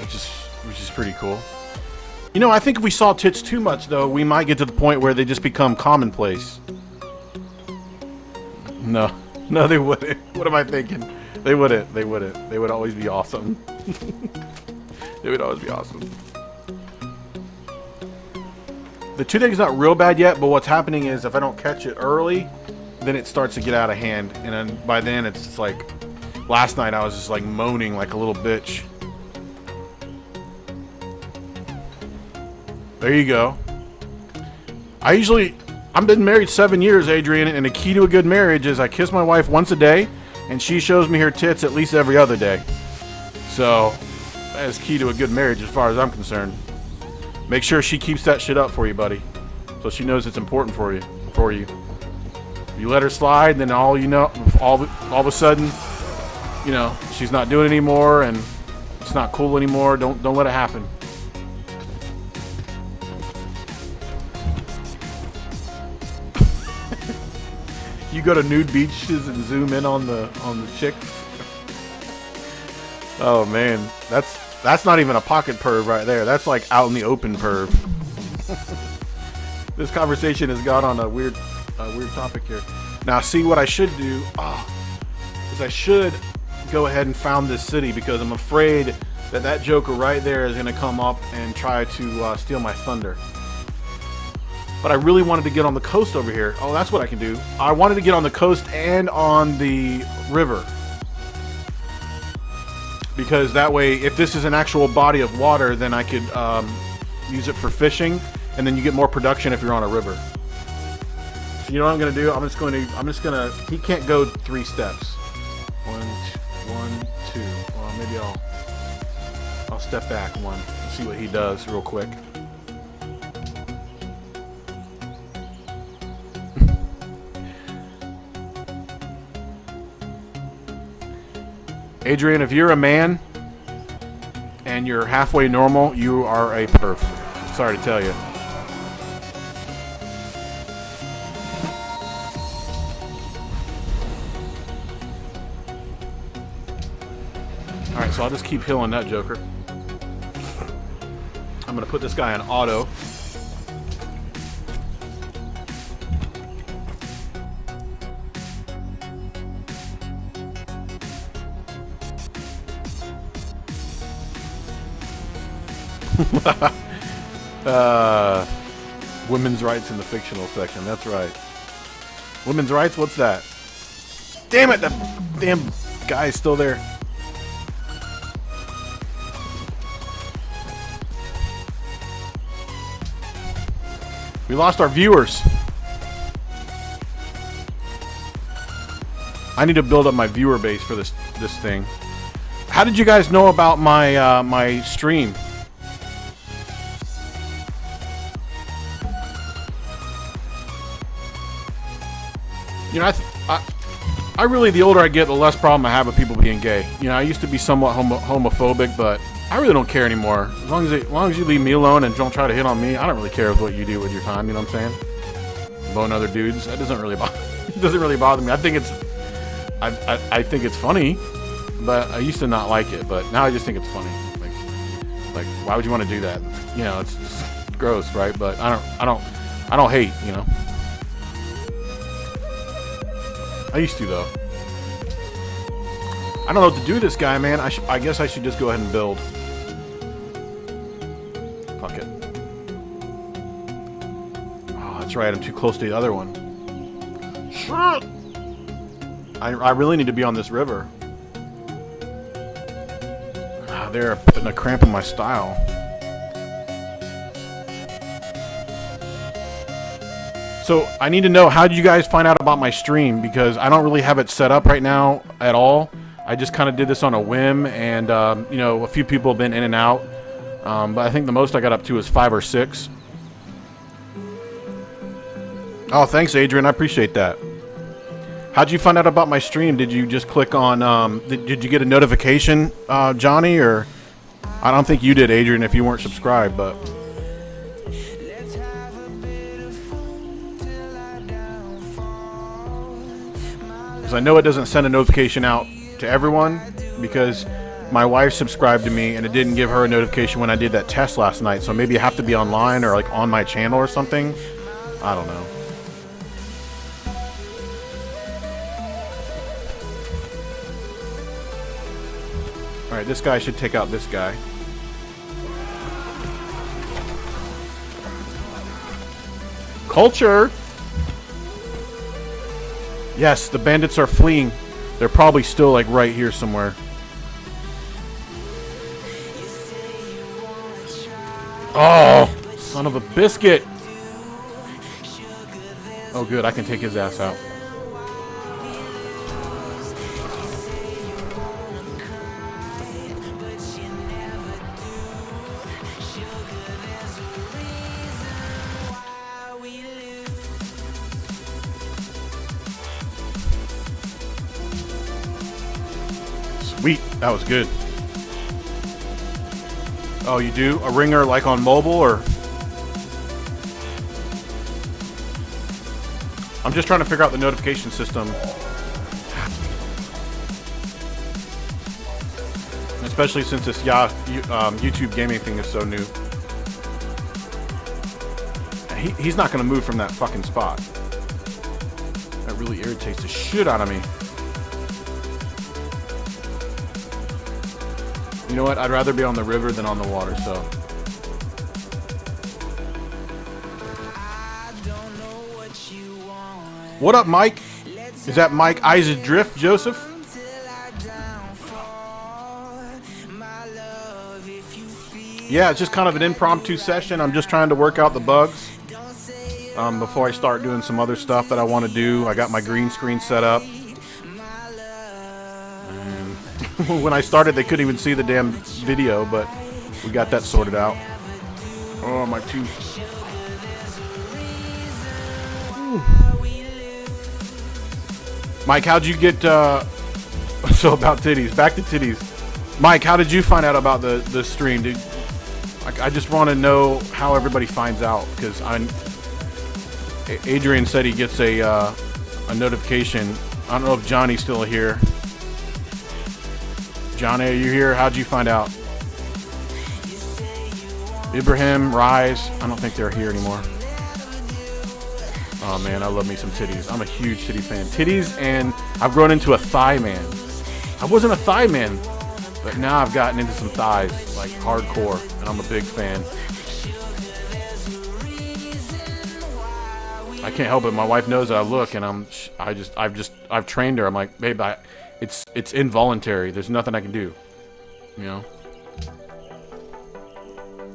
S2: Which is pretty cool. You know, I think if we saw tits too much, though, we might get to the point where they just become commonplace. No, they wouldn't. What am I thinking? They wouldn't. They wouldn't. They would always be awesome. They would always be awesome. The toothache's not real bad yet, but what's happening is if I don't catch it early, then it starts to get out of hand. And then by then, it's just like... Last night I was just like moaning like a little bitch. There you go. I've been married 7 years, Adrian, and the key to a good marriage is I kiss my wife once a day, and she shows me her tits at least every other day. So, that is key to a good marriage as far as I'm concerned. Make sure she keeps that shit up for you, buddy. So she knows it's important for you. You let her slide, then all of a sudden, you know, she's not doing it anymore and it's not cool anymore. Don't let it happen. You go to nude beaches and zoom in on the chick. Oh man, that's not even a pocket perv right there. That's like out in the open perv. This conversation has got on a weird topic here. Now, see what I should do is I should go ahead and found this city because I'm afraid that joker right there is going to come up and try to steal my thunder. But I really wanted to get on the coast over here. Oh, that's what I can do. I wanted to get on the coast and on the river. Because that way, if this is an actual body of water, then I could use it for fishing, and then you get more production if you're on a river. So you know what I'm gonna do? I'm just gonna. He can't go 3 steps. 1, 2. Well, maybe I'll step back 1 and see what he does real quick. Adrian, if you're a man and you're halfway normal, you are a perv. Sorry to tell you. Alright, so I'll just keep healing that joker. I'm going to put this guy on auto. Women's rights in the fictional section. That's right. Women's rights? What's that? Damn it! That damn guy's still there. We lost our viewers. I need to build up my viewer base for this thing. How did you guys know about my my stream? You know, I really, the older I get, the less problem I have with people being gay. You know, I used to be somewhat homophobic, but I really don't care anymore. As long as you leave me alone and don't try to hit on me, I don't really care what you do with your time. You know what I'm saying? Bone other dudes, that doesn't really bother. It doesn't really bother me. I think it's funny, but I used to not like it, but now I just think it's funny. Like, why would you want to do that? You know, it's just gross, right? But I don't hate. You know. I used to, though. I don't know what to do with this guy, man. I guess I should just go ahead and build. Fuck it. Oh, that's right. I'm too close to the other one. Shit! I really need to be on this river. They're putting a cramp in my style. So I need to know, how did you guys find out about my stream? Because I don't really have it set up right now at all. I just kind of did this on a whim, and you know, a few people have been in and out. But I think the most I got up to is 5 or 6. Oh, thanks, Adrian. I appreciate that. How'd you find out about my stream? Did you just click on? Did you get a notification, Johnny? Or I don't think you did, Adrian, if you weren't subscribed, but. I know it doesn't send a notification out to everyone because my wife subscribed to me and it didn't give her a notification when I did that test last night. So maybe you have to be online or like on my channel or something. I don't know. Alright, this guy should take out this guy. Culture! Yes, the bandits are fleeing. They're probably still like right here somewhere. Oh, son of a biscuit. Oh good, I can take his ass out. Sweet, that was good. Oh, you do? A ringer like on mobile or? I'm just trying to figure out the notification system. Especially since this YouTube gaming thing is so new. He's not going to move from that fucking spot. That really irritates the shit out of me. You know what? I'd rather be on the river than on the water, so. What up, Mike? Is that Mike Isaac Drift, Joseph? Yeah, it's just kind of an impromptu session. I'm just trying to work out the bugs before I start doing some other stuff that I want to do. I got my green screen set up. And when I started, they couldn't even see the damn video, but we got that sorted out. Oh, my tooth. Mike, how'd you get... So about titties. Back to titties. Mike, how did you find out about the stream, dude? I just want to know how everybody finds out, because Adrian said he gets a notification. I don't know if Johnny's still here. Johnny, are you here? How'd you find out? Ibrahim, Rise. I don't think they're here anymore. Oh man, I love me some titties. I'm a huge titty fan. Titties, and I've grown into a thigh man. I wasn't a thigh man, but now I've gotten into some thighs, like hardcore, and I'm a big fan. I can't help it. My wife knows that I look, and I've trained her. I'm like, babe, it's involuntary. There's nothing I can do, you know.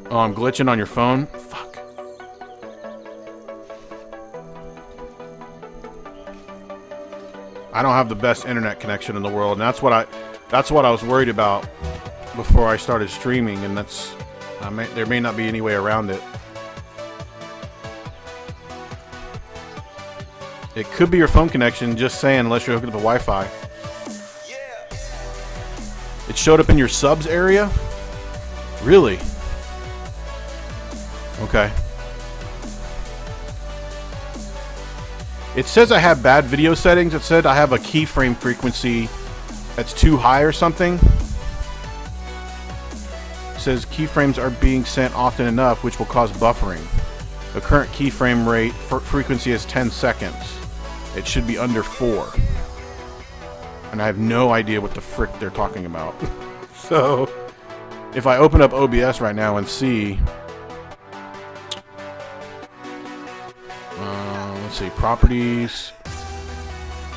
S2: Oh, I'm glitching on your phone. Fuck. I don't have the best internet connection in the world, and that's what I was worried about before I started streaming, and there may not be any way around it. It could be your phone connection, just saying, unless you're hooking up to Wi-Fi. It showed up in your subs area? Really? Okay. It says I have bad video settings. It said I have a keyframe frequency that's too high or something. It says keyframes are being sent often enough, which will cause buffering. The current keyframe rate frequency is 10 seconds. It should be under 4. And I have no idea what the frick they're talking about. So, if I open up OBS right now and see... let's see, properties.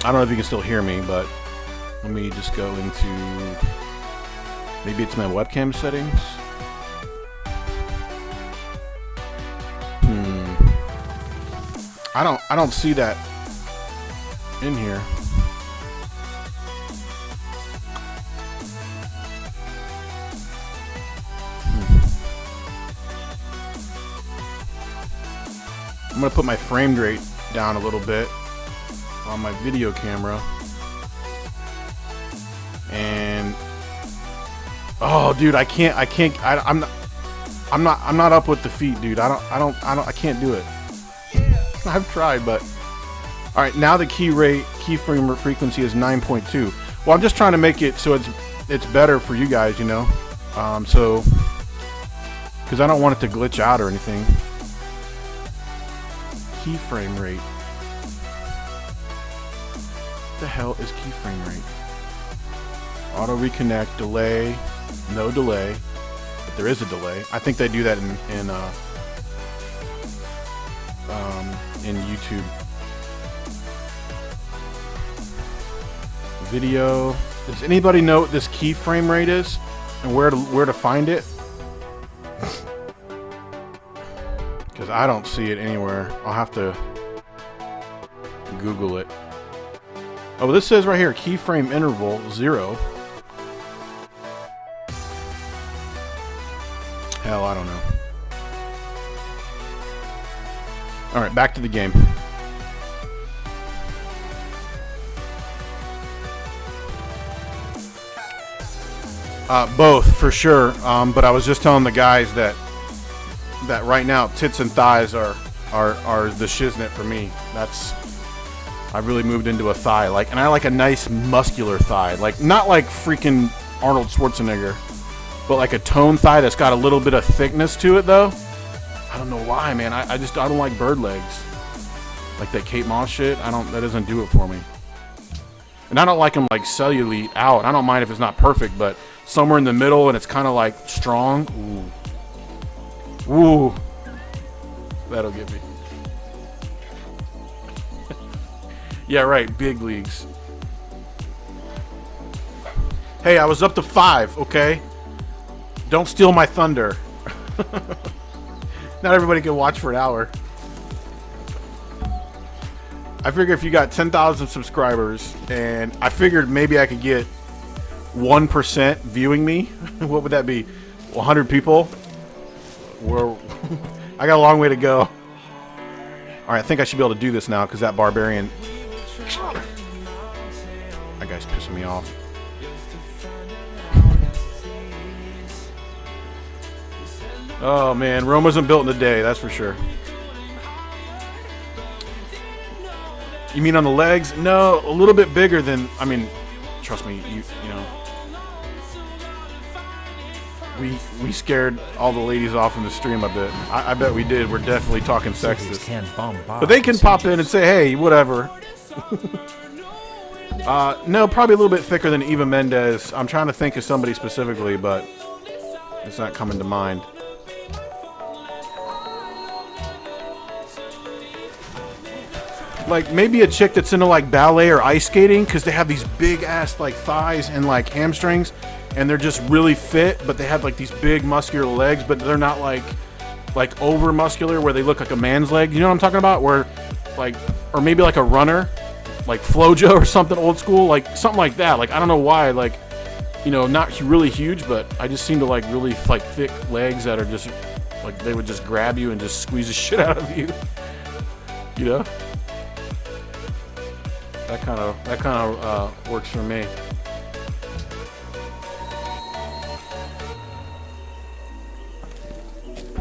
S2: I don't know if you can still hear me, but let me just go into... Maybe it's my webcam settings. I don't see that in here. I'm gonna put my frame rate down a little bit on my video camera, and oh, dude, I'm not up with the feet, dude. I can't do it. I've tried, but all right. Now the keyframe frequency is 9.2. Well, I'm just trying to make it so it's better for you guys, you know. So because I don't want it to glitch out or anything. Keyframe rate. What the hell is keyframe rate? Auto reconnect, delay, no delay, but there is a delay. I think they do that in YouTube. Video. Does anybody know what this keyframe rate is and where to find it? Because I don't see it anywhere. I'll have to Google it. Oh, this says right here, keyframe interval 0. Hell, I don't know. Alright, back to the game. Both, for sure. But I was just telling the guys that right now tits and thighs are the shiznit for me. I really moved into a thigh. Like, and I like a nice muscular thigh. Like, not like freaking Arnold Schwarzenegger, but like a toned thigh that's got a little bit of thickness to it, though. I don't know why, man. I don't like bird legs. Like that Kate Moss shit. That doesn't do it for me. And I don't like them like cellulite out. I don't mind if it's not perfect, but somewhere in the middle and it's kind of like strong. Ooh. Ooh. That'll get me. Yeah, right. Big leagues. Hey, I was up to 5, okay? Don't steal my thunder. Not everybody can watch for an hour. I figure if you got 10,000 subscribers, and I figured maybe I could get 1% viewing me. What would that be? 100 people? I got a long way to go. Alright, I think I should be able to do this now, because that barbarian... That guy's pissing me off. Oh man, Rome wasn't built in a day, that's for sure. You mean on the legs? No, a little bit bigger than, I mean, trust me, you know. We scared all the ladies off in the stream a bit. I bet we did. We're definitely talking sexist. But they can pop in and say, hey, whatever. No, probably a little bit thicker than Eva Mendes. I'm trying to think of somebody specifically, but it's not coming to mind. Like maybe a chick that's into like ballet or ice skating, because they have these big ass like thighs and like hamstrings, and they're just really fit, but they have like these big muscular legs, but they're not like over muscular where they look like a man's leg. You know what I'm talking about? Where like, or maybe like a runner, like Flojo or something old school, like something like that. Like I don't know why, like, you know, not really huge, but I just seem to like really like thick legs that are just like they would just grab you and just squeeze the shit out of you. You know? That kind of works for me.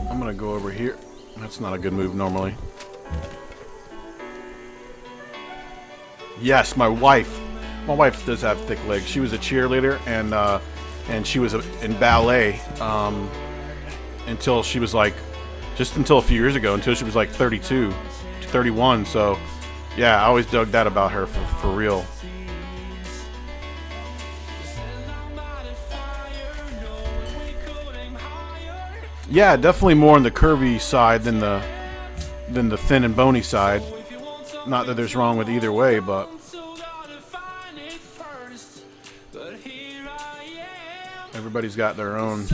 S2: I'm gonna go over here. That's not a good move normally. Yes, my wife. My wife does have thick legs. She was a cheerleader and she was in ballet until she was like, just until a few years ago, until she was like 32, 31. So. Yeah, I always dug that about her for real. Yeah, definitely more on the curvy side than the thin and bony side. Not that there's wrong with either way, but everybody's got their own.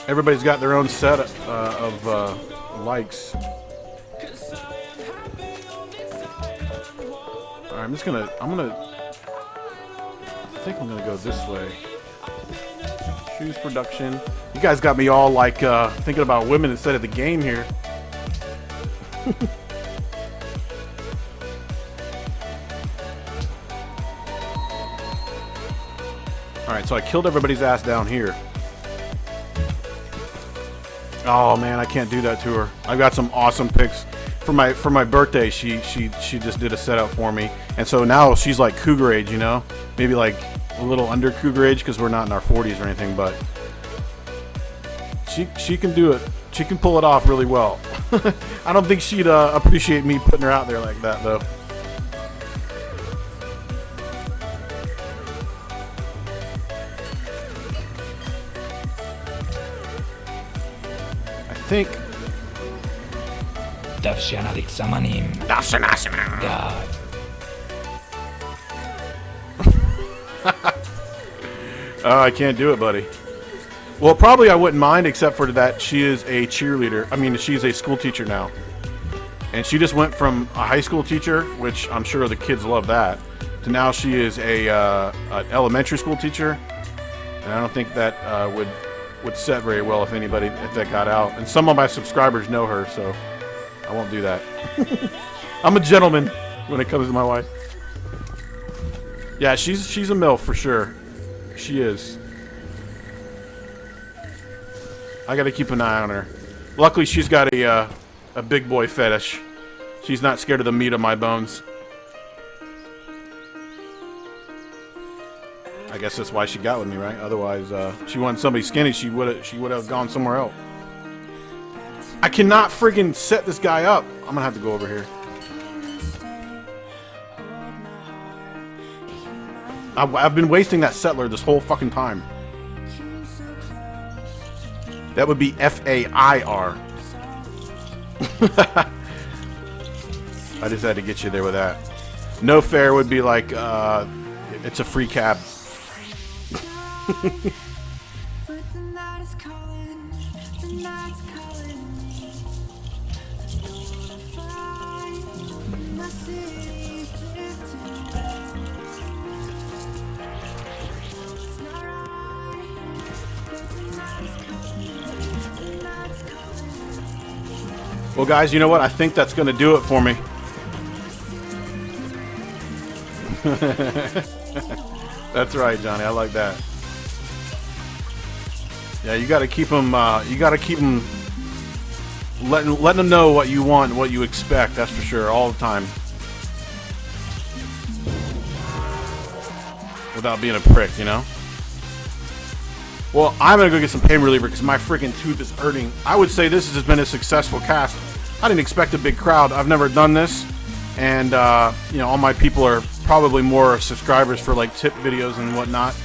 S2: Everybody's got their own set of likes. Alright, I think I'm gonna go this way. Shoes production. You guys got me all like thinking about women instead of the game here. Alright, so I killed everybody's ass down here. Oh man, I can't do that to her. I got some awesome pics for my birthday. She just did a setup for me, and so now she's like cougar age, you know, maybe like a little under cougar age because we're not in our 40s or anything, but she can do it. She can pull it off really well. I don't think she'd appreciate me putting her out there like that though. Think. I can't do it, buddy. Well, probably I wouldn't mind, except for that she is a cheerleader. I mean, she's a school teacher now. And she just went from a high school teacher, which I'm sure the kids love that, to now she is an elementary school teacher. And I don't think that would set very well if that got out. And some of my subscribers know her, so I won't do that. I'm a gentleman when it comes to my wife. Yeah, she's a MILF for sure. She is. I gotta keep an eye on her. Luckily she's got a A big boy fetish. She's not scared of the meat of my bones. I guess that's why she got with me, right? Otherwise, she wanted somebody skinny. She would have gone somewhere else. I cannot friggin' set this guy up. I'm gonna have to go over here. I've been wasting that settler this whole fucking time. That would be F-A-I-R. I just had to get you there with that. No fare would be like, it's a free cab. Well, guys, you know what? I think that's going to do it for me. That's right, Johnny. I like that. Yeah, you got to keep them. You got to keep them. Letting them know what you want, what you expect. That's for sure, all the time. Without being a prick, you know. Well, I'm gonna go get some pain reliever because my freaking tooth is hurting. I would say this has been a successful cast. I didn't expect a big crowd. I've never done this, and you know, all my people are probably more subscribers for like tip videos and whatnot.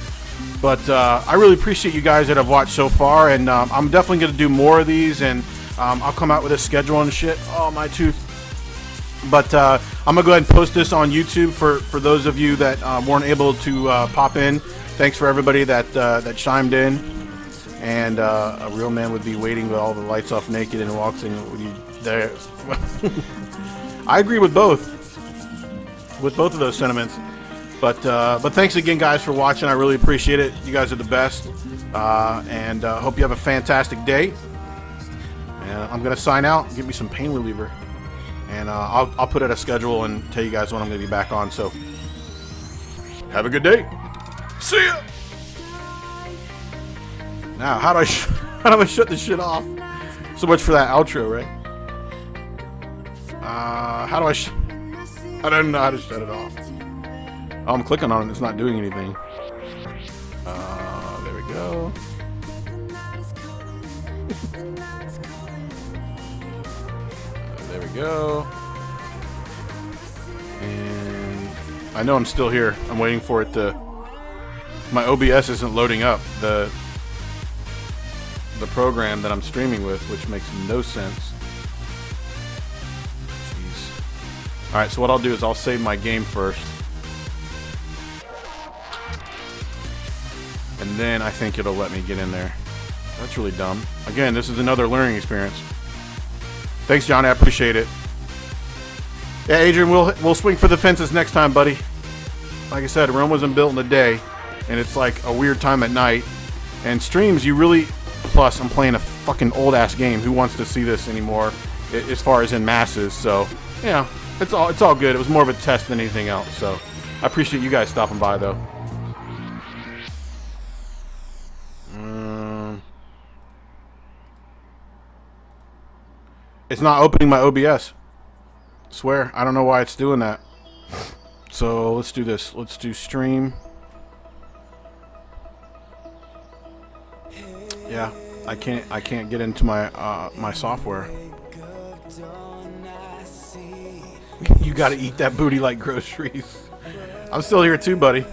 S2: But I really appreciate you guys that have watched so far, and I'm definitely gonna do more of these, and I'll come out with a schedule and shit. Oh, my tooth. But I'm gonna go ahead and post this on YouTube for those of you that weren't able to pop in. Thanks for everybody that chimed in. And a real man would be waiting with all the lights off naked and walks in with you there. I agree with both of those sentiments. But thanks again, guys, for watching. I really appreciate it. You guys are the best. And hope you have a fantastic day. And I'm gonna sign out. Give me some pain reliever. And I'll put out a schedule and tell you guys when I'm gonna be back on. So have a good day. See ya. Now, how do I shut this shit off? So much for that outro, right? How do I don't know how to shut it off. Oh, I'm clicking on it. It's not doing anything. There we go. There we go. And I know I'm still here. I'm waiting for it to. My OBS isn't loading up the program that I'm streaming with, which makes no sense. Jeez. All right, so what I'll do is I'll save my game first, and then I think it'll let me get in there. That's really dumb. Again, this is another learning experience. Thanks, John. I appreciate it. Yeah, Adrian, we'll swing for the fences next time, buddy. Like I said, Rome wasn't built in a day, and it's like a weird time at night. And streams, you really. Plus, I'm playing a fucking old ass game. Who wants to see this anymore? As far as in masses, so yeah, it's all good. It was more of a test than anything else. So I appreciate you guys stopping by, though. It's not opening my OBS. Swear, I don't know why it's doing that. So let's do this. Let's do stream. Yeah, I can't get into my my software. You gotta eat that booty like groceries. I'm still here too, buddy.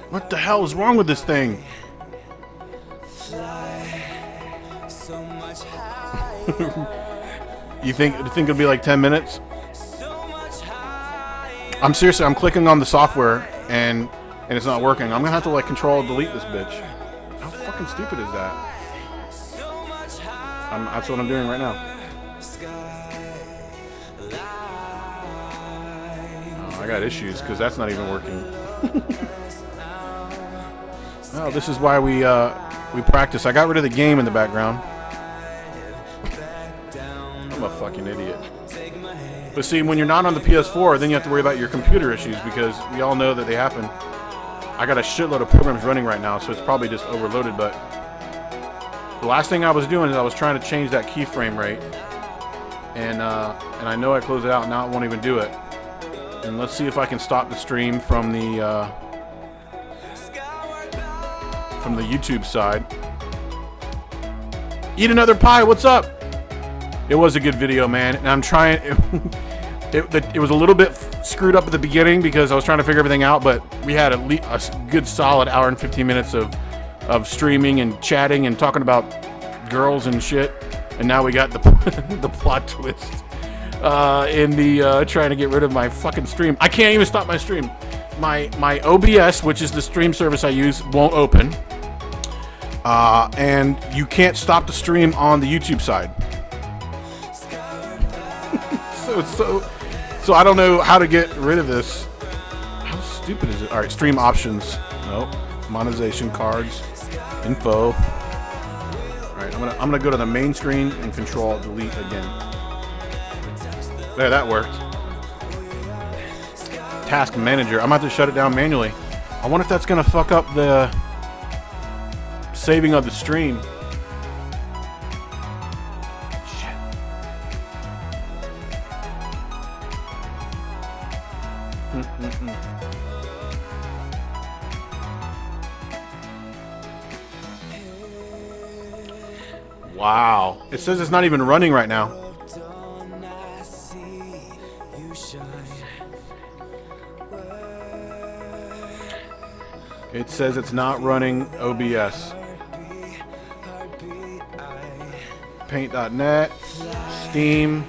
S2: What the hell is wrong with this thing? You think it'll be like 10 minutes? I'm clicking on the software and it's not working. I'm gonna have to like control delete this bitch. How fucking stupid is that? That's what I'm doing right now. Oh, I got issues because that's not even working. Oh, this is why we practice. I got rid of the game in the background. I'm a fucking idiot. But see, when you're not on the PS4, then you have to worry about your computer issues because we all know that they happen. I got a shitload of programs running right now, so it's probably just overloaded, but The last thing I was doing is I was trying to change that keyframe rate, and I know I closed it out, and now it won't even do it. And let's see if I can stop the stream from the YouTube side. Eat another pie. What's up? It was a good video, man, and I'm trying. It was a little bit screwed up at the beginning because I was trying to figure everything out, but we had a good solid hour and 15 minutes of streaming and chatting and talking about girls and shit, and now we got the the plot twist in the trying to get rid of my fucking stream. I can't even stop my stream. My OBS, which is the stream service I use, won't open, and you can't stop the stream on the YouTube side. So I don't know how to get rid of this. How stupid is it? All right, stream options. Nope. Monetization, cards, info. All right, I'm gonna go to the main screen and Control Delete again. There, that worked. Task Manager. I'm about to shut it down manually. I wonder if that's gonna fuck up the saving of the stream. Wow. It says it's not even running right now. It says it's not running OBS. Paint.net, Steam,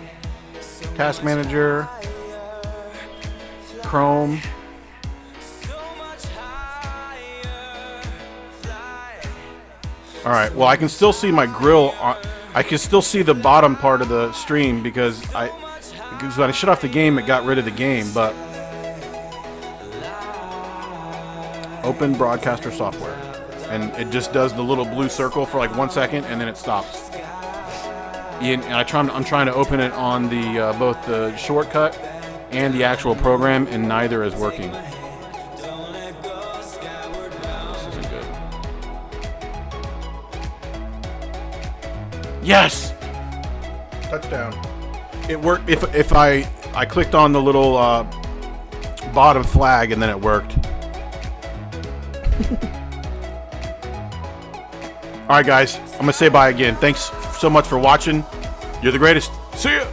S2: Task Manager, Chrome. Alright, well I can still see my grill. I can still see the bottom part of the stream because when I shut off the game it got rid of the game, but open broadcaster software. And it just does the little blue circle for like 1 second and then it stops. And I'm trying to open it on the both the shortcut and the actual program, and neither is working. Yes! Touchdown. It worked. If I clicked on the little bottom flag and then it worked. Alright guys, I'm going to say bye again. Thanks so much for watching. You're the greatest. See ya!